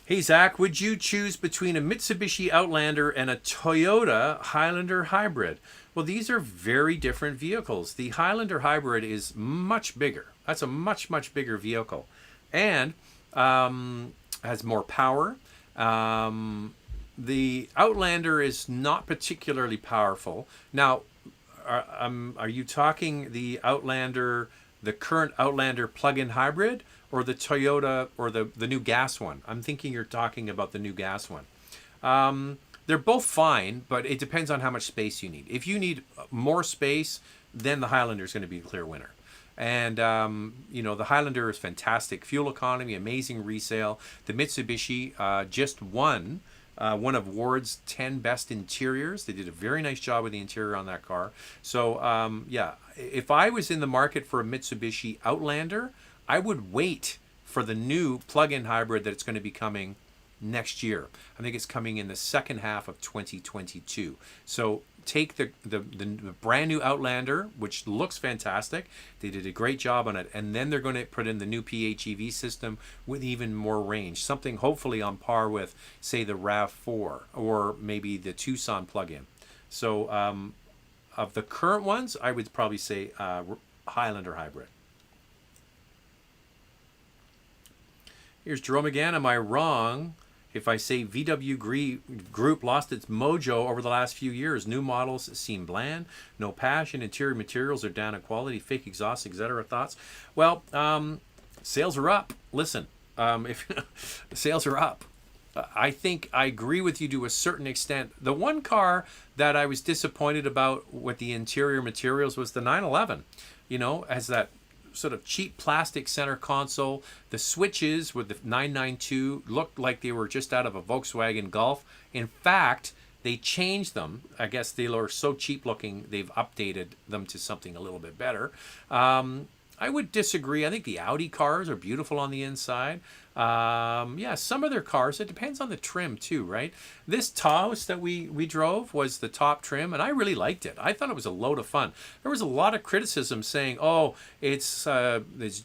Hey, Zach, would you choose between a Mitsubishi Outlander and a Toyota Highlander Hybrid? Well, these are very different vehicles. The Highlander Hybrid is much bigger. That's a much, much bigger vehicle. And has more power. The Outlander is not particularly powerful. Now, are you talking the Outlander, the current Outlander plug-in hybrid, or the Toyota, or the new gas one? I'm thinking you're talking about the new gas one. They're both fine, but it depends on how much space you need. If you need more space, then the Highlander is going to be a clear winner. And, the Highlander is fantastic. Fuel economy, amazing resale. The Mitsubishi just won one of Ward's 10 best interiors. They did a very nice job with the interior on that car. So, yeah, if I was in the market for a Mitsubishi Outlander, I would wait for the new plug-in hybrid that's going to be coming next year. I think it's coming in the second half of 2022. So take the brand new Outlander, which looks fantastic. They did a great job on it. And then they're going to put in the new PHEV system with even more range. Something hopefully on par with, say, the RAV4 or maybe the Tucson plug-in. So of the current ones, I would probably say Highlander hybrid. Here's Jerome again. Am I wrong if I say VW Group lost its mojo over the last few years? New models seem bland, no passion, interior materials are down in quality, fake exhaust, etc. Thoughts? Well, sales are up. Listen, if sales are up. I think I agree with you to a certain extent. The one car that I was disappointed about with the interior materials was the 911. You know, as that sort of cheap plastic center console. The switches with the 992 looked like they were just out of a Volkswagen Golf. In fact, they changed them. I guess they are so cheap looking, they've updated them to something a little bit better. I would disagree. I think the Audi cars are beautiful on the inside. Yeah, some of their cars, it depends on the trim too, right? This Taos that we drove was the top trim, and I really liked it. I thought it was a load of fun. There was a lot of criticism saying, oh, it's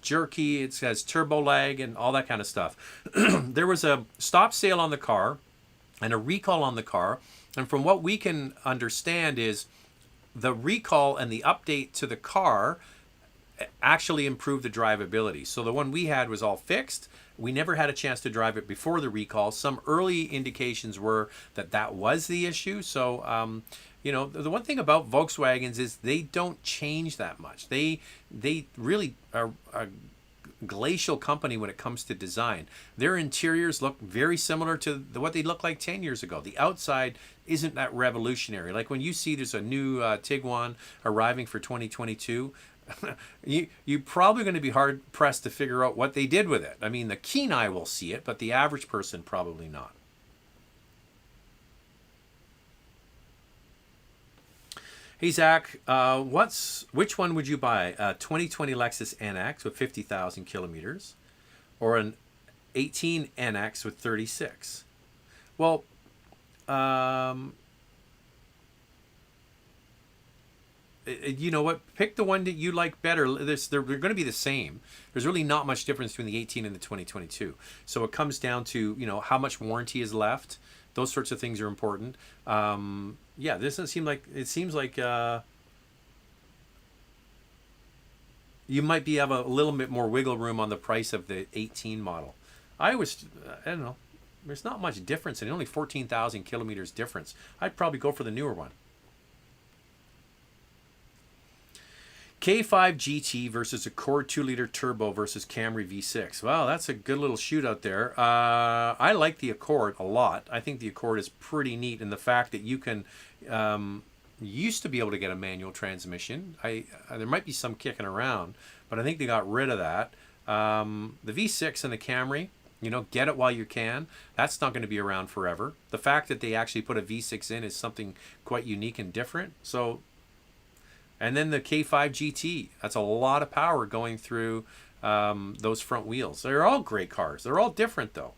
jerky, it has turbo lag, and all that kind of stuff. There was a stop sale on the car and a recall on the car, and from what we can understand is the recall and the update to the car actually improved the drivability. So the one we had was all fixed. We never had a chance to drive it before the recall. Some early indications were that that was the issue. So, you know, the one thing about Volkswagens is they don't change that much. They really are a glacial company when it comes to design. Their interiors look very similar to what they looked like 10 years ago. The outside isn't that revolutionary. Like when you see there's a new Tiguan arriving for 2022, you're probably going to be hard pressed to figure out what they did with it. I mean, the keen eye will see it, but the average person probably not. Hey Zach, which one would you buy? A 2020 Lexus NX with 50,000 kilometers, or an 18 NX with 36? Well, you know what? Pick the one that you like better. They're going to be the same. There's really not much difference between the 18 and the 2022. So it comes down to, you know, how much warranty is left. Those sorts of things are important. Yeah, this doesn't seem like, it seems like you might have a little bit more wiggle room on the price of the 18 model. I don't know. There's not much difference, and only 14,000 kilometers difference. I'd probably go for the newer one. K5 GT versus Accord 2-liter turbo versus Camry V6. Wow, that's a good little shootout there. I like the Accord a lot. I think the Accord is pretty neat in the fact that you can used to be able to get a manual transmission. There might be some kicking around, but I think they got rid of that. The V6 and the Camry, you know, get it while you can. That's not going to be around forever. The fact that they actually put a V6 in is something quite unique and different. So. And then the K5 GT, that's a lot of power going through those front wheels. They're all great cars. They're all different, though.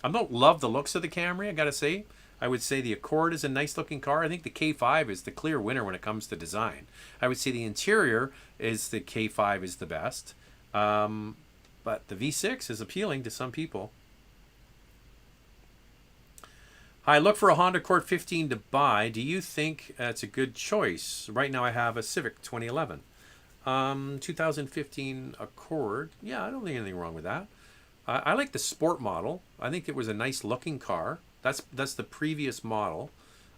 I don't love the looks of the Camry, I got to say. I would say the Accord is a nice-looking car. I think the K5 is the clear winner when it comes to design. I would say the interior is the K5 is the best. But the V6 is appealing to some people. I look for a Honda Accord 15 to buy. Do you think it's a good choice? Right now I have a Civic 2011. 2015 Accord. Yeah, I don't think anything wrong with that. I like the sport model. I think it was a nice looking car. That's the previous model.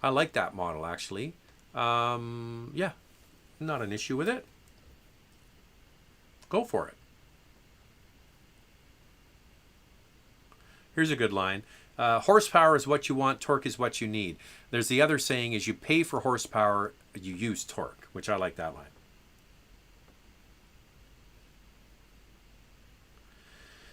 I like that model actually. Yeah, not an issue with it. Go for it. Here's a good line. Horsepower is what you want, torque is what you need. There's the other saying is you pay for horsepower, you use torque, which I like that line.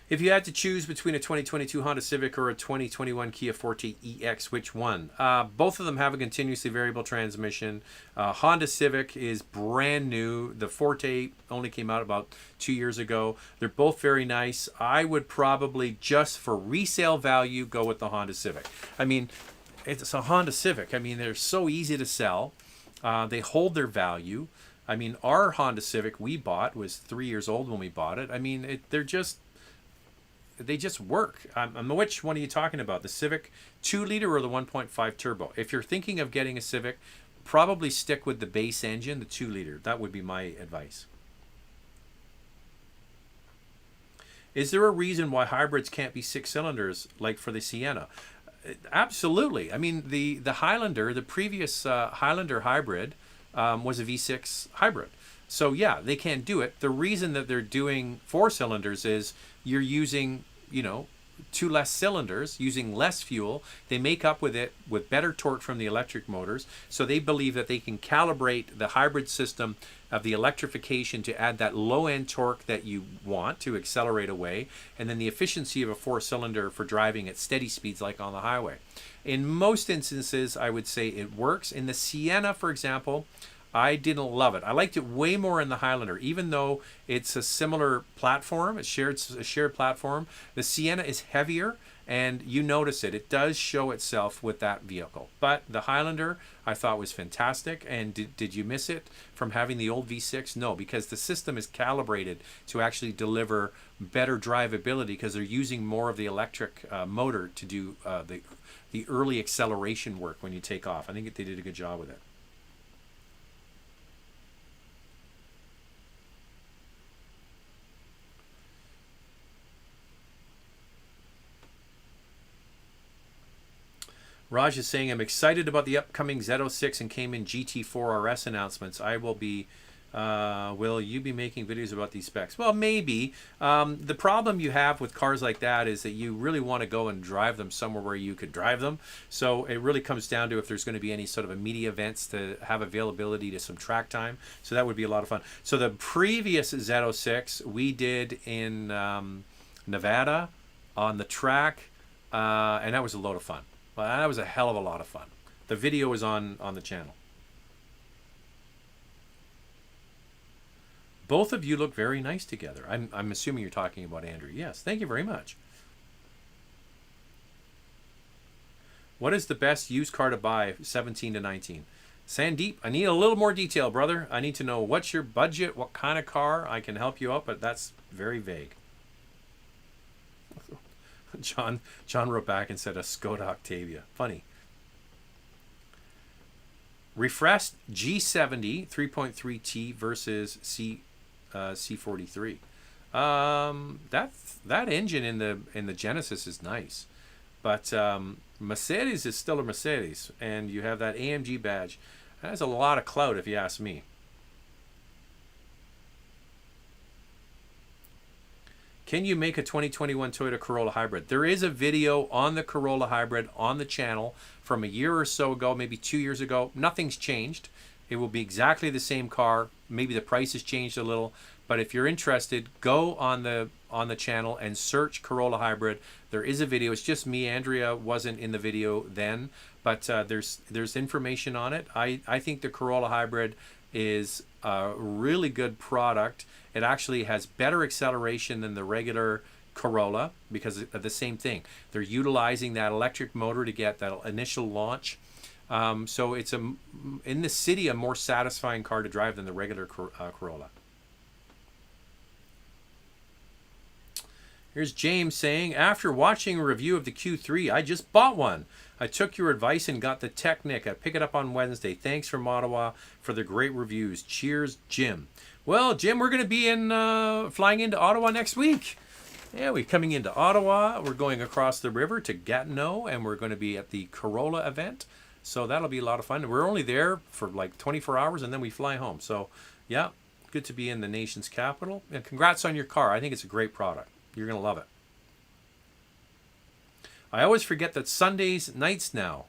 If you had to choose between a 2022 Honda Civic or a 2021 Kia Forte EX, which one? Both of them have a continuously variable transmission. Honda Civic is brand new. The Forte only came out about 2 years ago. They're both very nice. I would probably, just for resale value, go with the Honda Civic. I mean, it's a Honda Civic. I mean, they're so easy to sell. They hold their value. I mean, our Honda Civic we bought was 3 years old when we bought it. I mean, they just work. Which one are you talking about? The Civic 2-liter or the 1.5 turbo? If you're thinking of getting a Civic, probably stick with the base engine, the 2-liter. That would be my advice. Is there a reason why hybrids can't be 6 cylinders like for the Sienna? Absolutely. I mean, the Highlander, the previous Highlander hybrid was a V6 hybrid. So yeah, they can't do it. The reason that they're doing 4 cylinders is you're using, 2 less cylinders, using less fuel. They make up with it with better torque from the electric motors. So they believe that they can calibrate the hybrid system of the electrification to add that low-end torque that you want to accelerate away, and then the efficiency of a 4-cylinder for driving at steady speeds like on the highway. In most instances, I would say it works. In the Sienna, for example, I didn't love it. I liked it way more in the Highlander, even though it's a similar platform, it's a shared platform. The Sienna is heavier, and you notice it. It does show itself with that vehicle. But the Highlander, I thought was fantastic. And did you miss it from having the old V6? No, because the system is calibrated to actually deliver better drivability because they're using more of the electric motor to do the early acceleration work when you take off. I think they did a good job with it. Raj is saying, I'm excited about the upcoming Z06 and Cayman GT4 RS announcements. Will you be making videos about these specs? Well, maybe. The problem you have with cars like that is that you really want to go and drive them somewhere where you could drive them. So it really comes down to if there's going to be any sort of a media events to have availability to some track time. So that would be a lot of fun. So the previous Z06 we did in Nevada on the track, and that was a load of fun. Well, that was a hell of a lot of fun. The video is on the channel. Both of you look very nice together. I'm assuming you're talking about Andrew. Yes, thank you very much. What is the best used car to buy, 17 to 19? Sandeep, I need a little more detail, brother. I need to know what's your budget, what kind of car. I can help you out, but that's very vague. John wrote back and said a Skoda Octavia. Funny. Refreshed G70 3.3T versus C43. That engine in the Genesis is nice, but Mercedes is still a Mercedes, and you have that AMG badge. That has a lot of clout, if you ask me. Can you make a 2021 Toyota Corolla Hybrid? There is a video on the Corolla Hybrid on the channel from a year or so ago, maybe 2 years ago. Nothing's changed. It will be exactly the same car. Maybe the price has changed a little. But if you're interested, go on the channel and search Corolla Hybrid. There is a video. It's just me. Andrea wasn't in the video then. But there's information on it. I think the Corolla Hybrid is a really good product. It actually has better acceleration than the regular Corolla because of the same thing. They're utilizing that electric motor to get that initial launch. So it's in the city a more satisfying car to drive than the regular Corolla. Here's James saying, after watching a review of the Q3, I just bought one. I took your advice and got the Technic. I pick it up on Wednesday. Thanks from Ottawa for the great reviews. Cheers, Jim. Well, Jim, we're going to be flying into Ottawa next week. Yeah, we're coming into Ottawa. We're going across the river to Gatineau, and we're going to be at the Corolla event. So that'll be a lot of fun. We're only there for like 24 hours, and then we fly home. So, yeah, good to be in the nation's capital. And congrats on your car. I think it's a great product. You're going to love it. I always forget that Sundays nights now.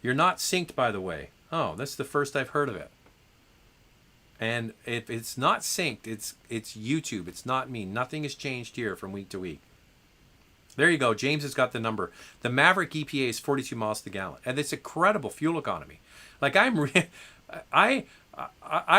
You're not synced, by the way. Oh, that's the first I've heard of it. And if it's not synced, it's YouTube. It's not me. Nothing has changed here from week to week. There you go. James has got the number. The Maverick EPA is 42 miles to the gallon, and it's incredible fuel economy. Like I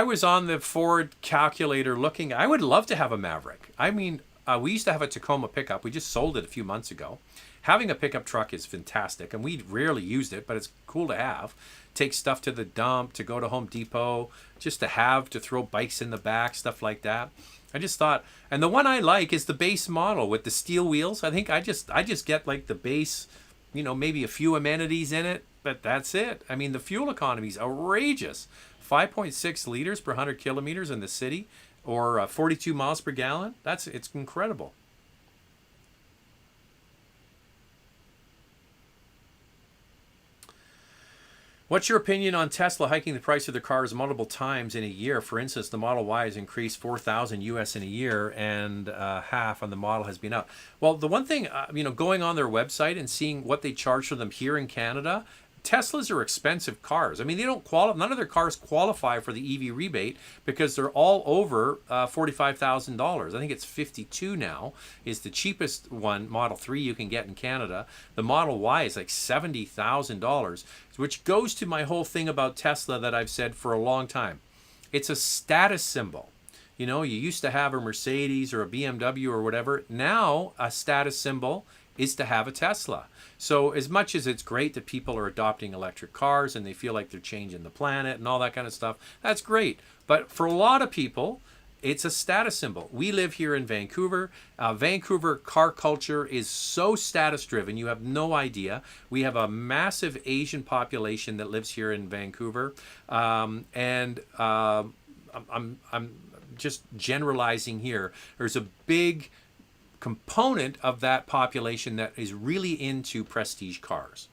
was on the Ford calculator looking. I would love to have a Maverick. I mean, we used to have a Tacoma pickup. We just sold it a few months ago. Having a pickup truck is fantastic, and we rarely used it, but it's cool to have. Take stuff to the dump, to go to Home Depot, just to throw bikes in the back, stuff like that. I just thought, and the one I like is the base model with the steel wheels. I think I just get like the base, maybe a few amenities in it, But that's it. I mean, the fuel economy is outrageous. 5.6 liters per 100 kilometers in the city, or 42 miles per gallon. It's incredible. What's your opinion on Tesla hiking the price of their cars multiple times in a year? For instance, the Model Y has increased 4,000 US in a year, and half on the model has been out. Well, the one thing, going on their website and seeing what they charge for them here in Canada, Teslas are expensive cars. I mean, they don't qualify. None of their cars qualify for the EV rebate because they're all over $45,000. I think it's 52 now. Is the cheapest one, Model 3, you can get in Canada. The Model Y is like $70,000, which goes to my whole thing about Tesla that I've said for a long time. It's a status symbol. You used to have a Mercedes or a BMW or whatever. Now, a status symbol is to have a Tesla. So as much as it's great that people are adopting electric cars and they feel like they're changing the planet and all that kind of stuff, that's great. But for a lot of people, it's a status symbol. We live here in Vancouver. Vancouver car culture is so status driven, you have no idea. We have a massive Asian population that lives here in Vancouver. I'm just generalizing here. There's a big component of that population that is really into prestige cars.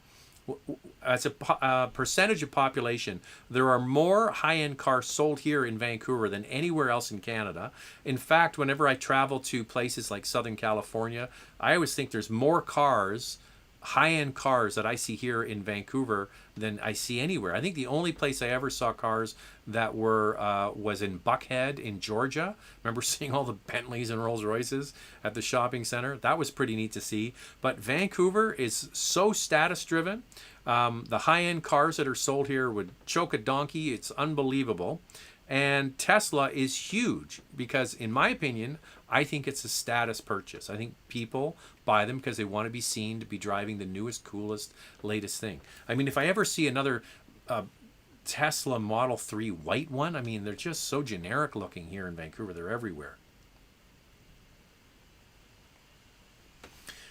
As a percentage of population, there are more high-end cars sold here in Vancouver than anywhere else in Canada. In fact, whenever I travel to places like Southern California, I always think there's more cars, high-end cars that I see here in Vancouver than I see anywhere. I think the only place I ever saw cars that was in Buckhead in Georgia. Remember seeing all the Bentleys and Rolls Royces at the shopping center? That was pretty neat to see. But Vancouver is so status driven. The high-end cars that are sold here would choke a donkey. It's unbelievable. And Tesla is huge because, in my opinion, I think it's a status purchase. I think people buy them because they want to be seen to be driving the newest, coolest, latest thing. I mean, if I ever see another Tesla Model 3 white one, I mean, they're just so generic looking here in Vancouver. They're everywhere.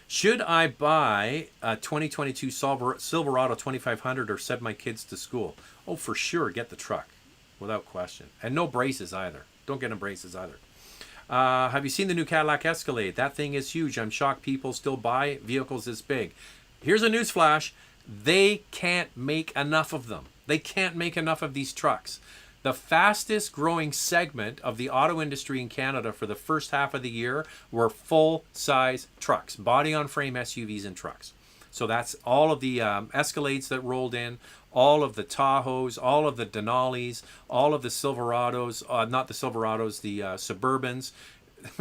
Should I buy a 2022 Silverado 2500 or send my kids to school? Oh, for sure, get the truck. Without question. And no braces either. Don't get them braces either. Have you seen the new Cadillac Escalade? That thing is huge. I'm shocked people still buy vehicles this big. Here's a news flash. They can't make enough of them. They can't make enough of these trucks. The fastest growing segment of the auto industry in Canada for the first half of the year were full-size trucks, body-on-frame SUVs and trucks. So that's all of the Escalades that rolled in, all of the Tahoes, all of the Denali's, all of the Silverados, not the Silverados, the Suburbans.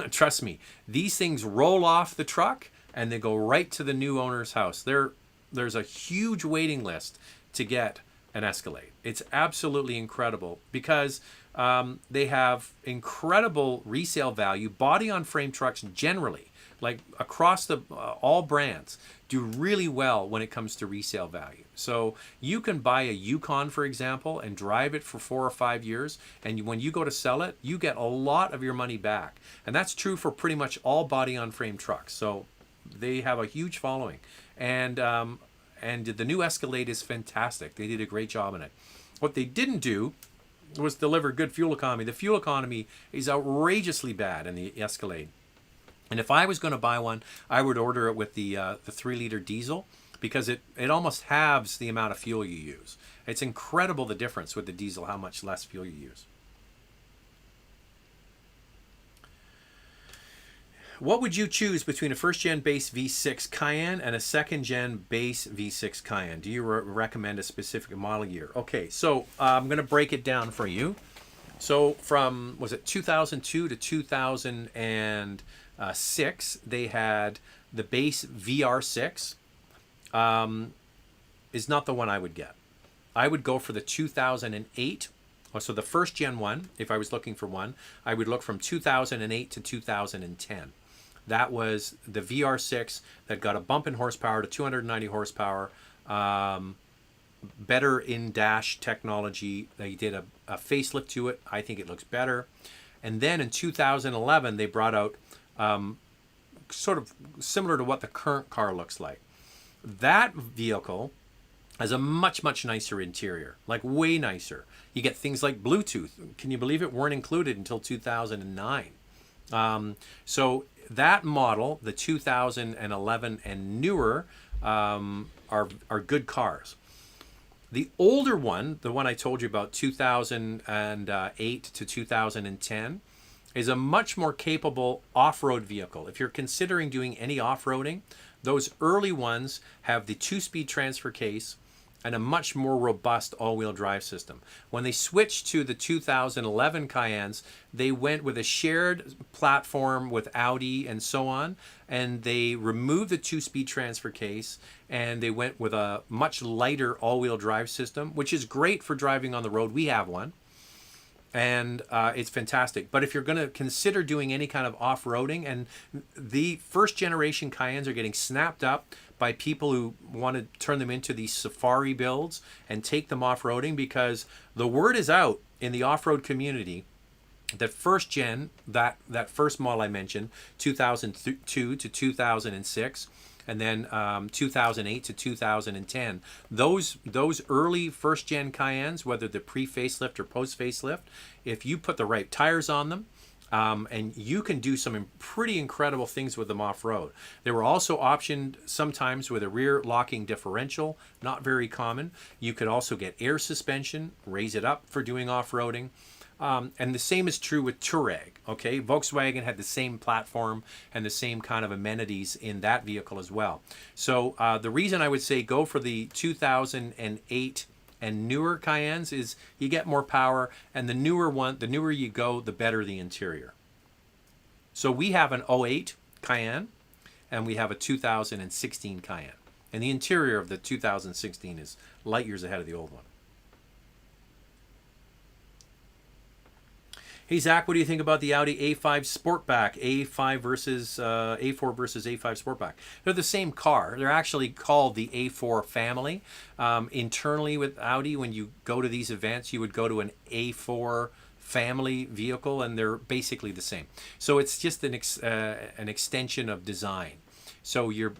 Trust me, these things roll off the truck and they go right to the new owner's house. There's a huge waiting list to get an Escalade. It's absolutely incredible because they have incredible resale value. Body-on-frame trucks generally, like across the all brands, do really well when it comes to resale value. So you can buy a Yukon, for example, and drive it for 4 or 5 years, and when you go to sell it, you get a lot of your money back. And that's true for pretty much all body-on-frame trucks. So they have a huge following. And the new Escalade is fantastic. They did a great job in it. What they didn't do was deliver good fuel economy. The fuel economy is outrageously bad in the Escalade. And if I was going to buy one, I would order it with the 3-liter diesel because it almost halves the amount of fuel you use. It's incredible the difference with the diesel, how much less fuel you use. What would you choose between a first-gen base V6 Cayenne and a second-gen base V6 Cayenne? Do you recommend a specific model year? Okay, so I'm going to break it down for you. So from, was it 2002 to 2006, they had the base VR6. Is not the one I would get. I would go for the 2008. So the first gen one, if I was looking for one, I would look from 2008 to 2010. That was the VR6 that got a bump in horsepower to 290 horsepower, better in-dash technology. They did a facelift to it. I think it looks better. And then in 2011, they brought out sort of similar to what the current car looks like. That vehicle has a much, much nicer interior, like way nicer. You get things like Bluetooth. Can you believe it? Weren't included until 2009. So that model, the 2011 and newer, are good cars. The older one, the one I told you about, 2008 to 2010, is a much more capable off-road vehicle. If you're considering doing any off-roading, those early ones have the two-speed transfer case and a much more robust all-wheel drive system. When they switched to the 2011 Cayennes, they went with a shared platform with Audi and so on, and they removed the two-speed transfer case, and they went with a much lighter all-wheel drive system, which is great for driving on the road. We have one. And it's fantastic. But if you're going to consider doing any kind of off-roading, and the first generation Cayennes are getting snapped up by people who want to turn them into these safari builds and take them off-roading, because the word is out in the off-road community that first gen, that first model I mentioned, 2002 to 2006, and then 2008 to 2010. Those early first gen Cayennes, whether the pre-facelift or post-facelift, if you put the right tires on them, and you can do some pretty incredible things with them off-road. They were also optioned sometimes with a rear locking differential, not very common. You could also get air suspension, raise it up for doing off-roading. And the same is true with Touareg. Okay, Volkswagen had the same platform and the same kind of amenities in that vehicle as well. So the reason I would say go for the 2008 and newer Cayennes is you get more power, and the newer you go, the better the interior. So we have an '08 Cayenne, and we have a 2016 Cayenne, and the interior of the 2016 is light years ahead of the old one. Hey Zach, what do you think about the Audi A5 Sportback? A5 versus A4 versus A5 Sportback. They're the same car. They're actually called the A4 family. Internally with Audi, when you go to these events, you would go to an A4 family vehicle, and they're basically the same. So it's just an extension of design. So you're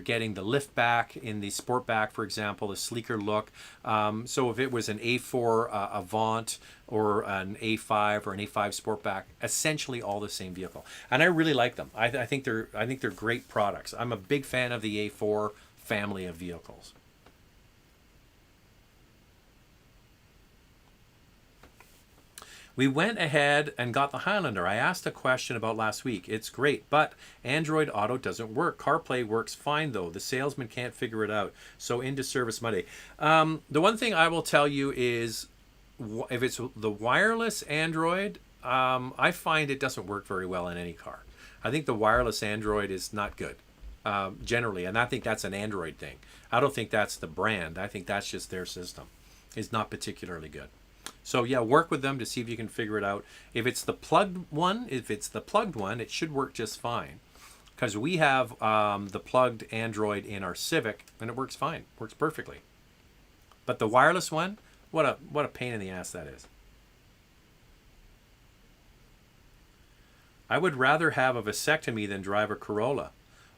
getting the lift back in the Sportback, for example, a sleeker look. So if it was an A4 Avant or an A5 or an A5 Sportback, essentially all the same vehicle. And I really like them. I think they're great products. I'm a big fan of the A4 family of vehicles. We went ahead and got the Highlander. I asked a question about last week. It's great, but Android Auto doesn't work. CarPlay works fine, though. The salesman can't figure it out. So into service Monday. The one thing I will tell you is, if it's the wireless Android, I find it doesn't work very well in any car. I think the wireless Android is not good, generally, and I think that's an Android thing. I don't think that's the brand. I think that's just their system. It's not particularly good. So yeah, work with them to see if you can figure it out. If it's the plugged one, it should work just fine. Because we have the plugged Android in our Civic, and it works fine, works perfectly. But the wireless one, what a pain in the ass that is. I would rather have a vasectomy than drive a Corolla.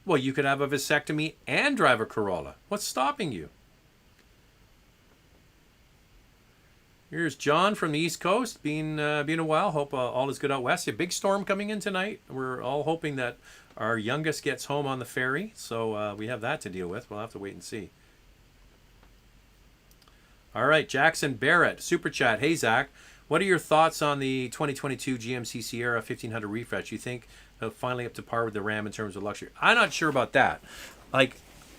Well, you could have a vasectomy and drive a Corolla. What's stopping you? Here's John from the East Coast. Been a while. Hope all is good out west. A big storm coming in tonight. We're all hoping that our youngest gets home on the ferry. So we have that to deal with. We'll have to wait and see. All right, Jackson Barrett, Super Chat. Hey, Zach, what are your thoughts on the 2022 GMC Sierra 1500 refresh? You think they're finally up to par with the Ram in terms of luxury? I'm not sure about that. Like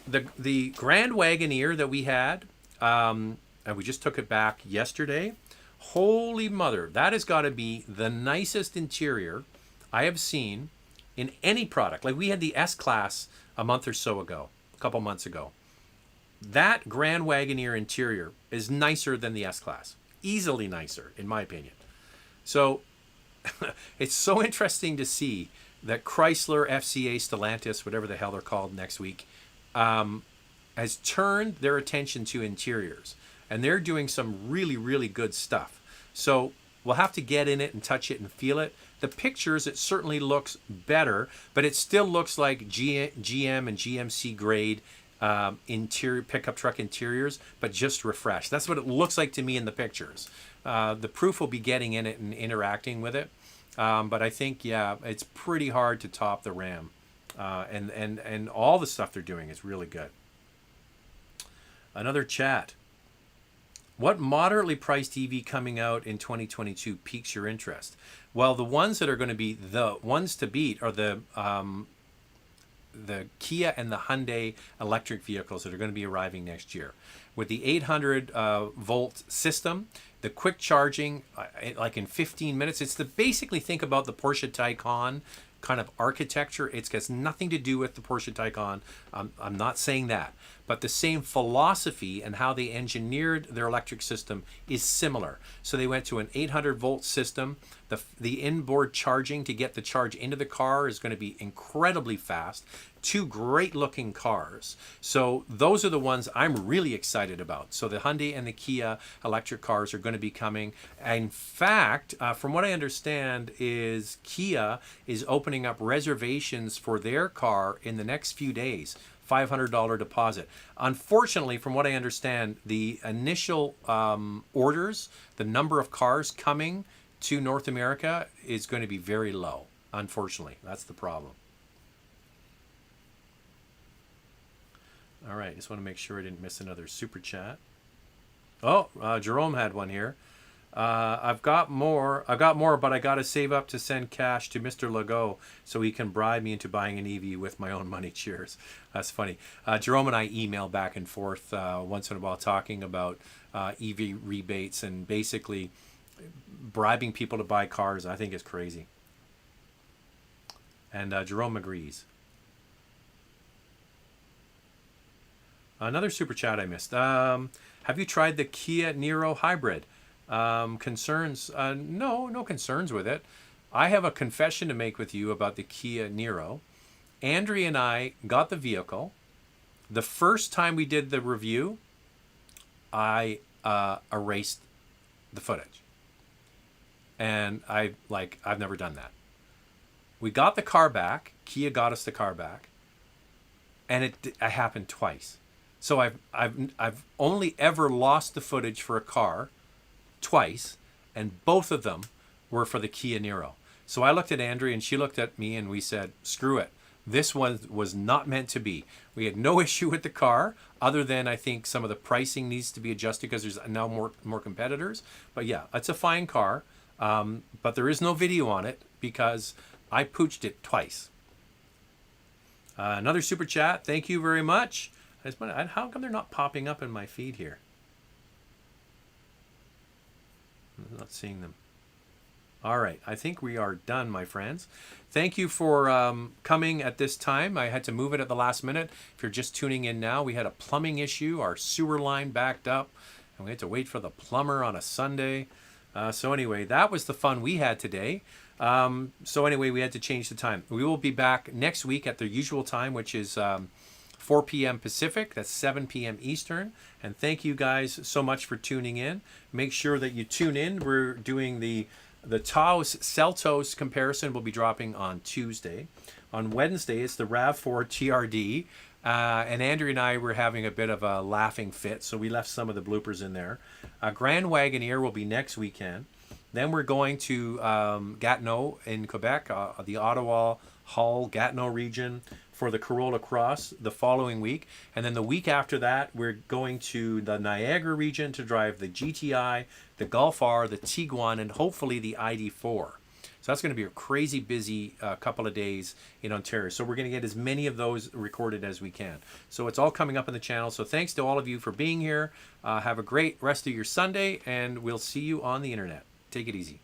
the Grand Wagoneer that we had, and we just took it back yesterday. Holy mother, that has got to be the nicest interior I have seen in any product. Like we had the S-Class a month or so ago, a couple months ago. That Grand Wagoneer interior is nicer than the S-Class. Easily nicer, in my opinion. So it's so interesting to see that Chrysler, FCA, Stellantis, whatever the hell they're called next week, has turned their attention to interiors. And they're doing some really, really good stuff. So we'll have to get in it and touch it and feel it. The pictures, it certainly looks better, but it still looks like GM and GMC grade interior pickup truck interiors, but just refreshed. That's what it looks like to me in the pictures. The proof will be getting in it and interacting with it, but I think it's pretty hard to top the Ram, and all the stuff they're doing is really good. Another chat. What moderately priced EV coming out in 2022 piques your interest? Well, the ones that are going to be the ones to beat are the Kia and the Hyundai electric vehicles that are going to be arriving next year. With the 800 volt system, the quick charging, like in 15 minutes, it's basically think about the Porsche Taycan kind of architecture. It has nothing to do with the Porsche Taycan. I'm not saying that. But the same philosophy and how they engineered their electric system is similar. So they went to an 800 volt system. The inboard charging to get the charge into the car is going to be incredibly fast. Two great looking cars. So those are the ones I'm really excited about. So the Hyundai and the Kia electric cars are going to be coming. In fact, from what I understand, is Kia is opening up reservations for their car in the next few days. $500 deposit. Unfortunately, from what I understand, the initial orders, the number of cars coming to North America is going to be very low. Unfortunately, that's the problem. All right, just want to make sure I didn't miss another super chat. Oh, Jerome had one here. I've got more, but I got to save up to send cash to Mr. Legault so he can bribe me into buying an EV with my own money. Cheers. That's funny. Jerome and I email back and forth once in a while talking about EV rebates and basically bribing people to buy cars. I think is crazy. And Jerome agrees. Another super chat I missed. Have you tried the Kia Niro hybrid? Concerns? No concerns with it. I have a confession to make with you about the Kia Niro. Andrea and I got the vehicle. The first time we did the review, I erased the footage. And I've never done that. We got the car back. Kia got us the car back. And it happened twice. So I've only ever lost the footage for a car twice, and both of them were for the Kia Niro. So I looked at Andrea and she looked at me and we said, screw it. This one was not meant to be. We had no issue with the car other than I think some of the pricing needs to be adjusted because there's now more competitors. But yeah, it's a fine car. But there is no video on it because I pooched it twice. Another super chat. Thank you very much. How come they're not popping up in my feed here? I'm not seeing them. All right. I think we are done, my friends. Thank you for coming at this time. I had to move it at the last minute. If you're just tuning in now, we had a plumbing issue. Our sewer line backed up, and we had to wait for the plumber on a Sunday. So anyway, that was the fun we had today. So anyway, we had to change the time. We will be back next week at the usual time, which is 4 p.m. Pacific. That's 7 p.m. Eastern. And thank you guys so much for tuning in. Make sure that you tune in. We're doing the Taos Seltos comparison will be dropping on Tuesday. On Wednesday, it's the RAV4 TRD. And Andrew and I were having a bit of a laughing fit, so we left some of the bloopers in there. Grand Wagoneer will be next weekend. Then we're going to Gatineau in Quebec, the Ottawa, Hull, Gatineau region for the Corolla Cross the following week. And then the week after that, we're going to the Niagara region to drive the GTI, the Golf R, the Tiguan, and hopefully the ID4. So that's going to be a crazy busy couple of days in Ontario. So we're going to get as many of those recorded as we can. So it's all coming up on the channel. So thanks to all of you for being here. Have a great rest of your Sunday, and we'll see you on the internet. Take it easy.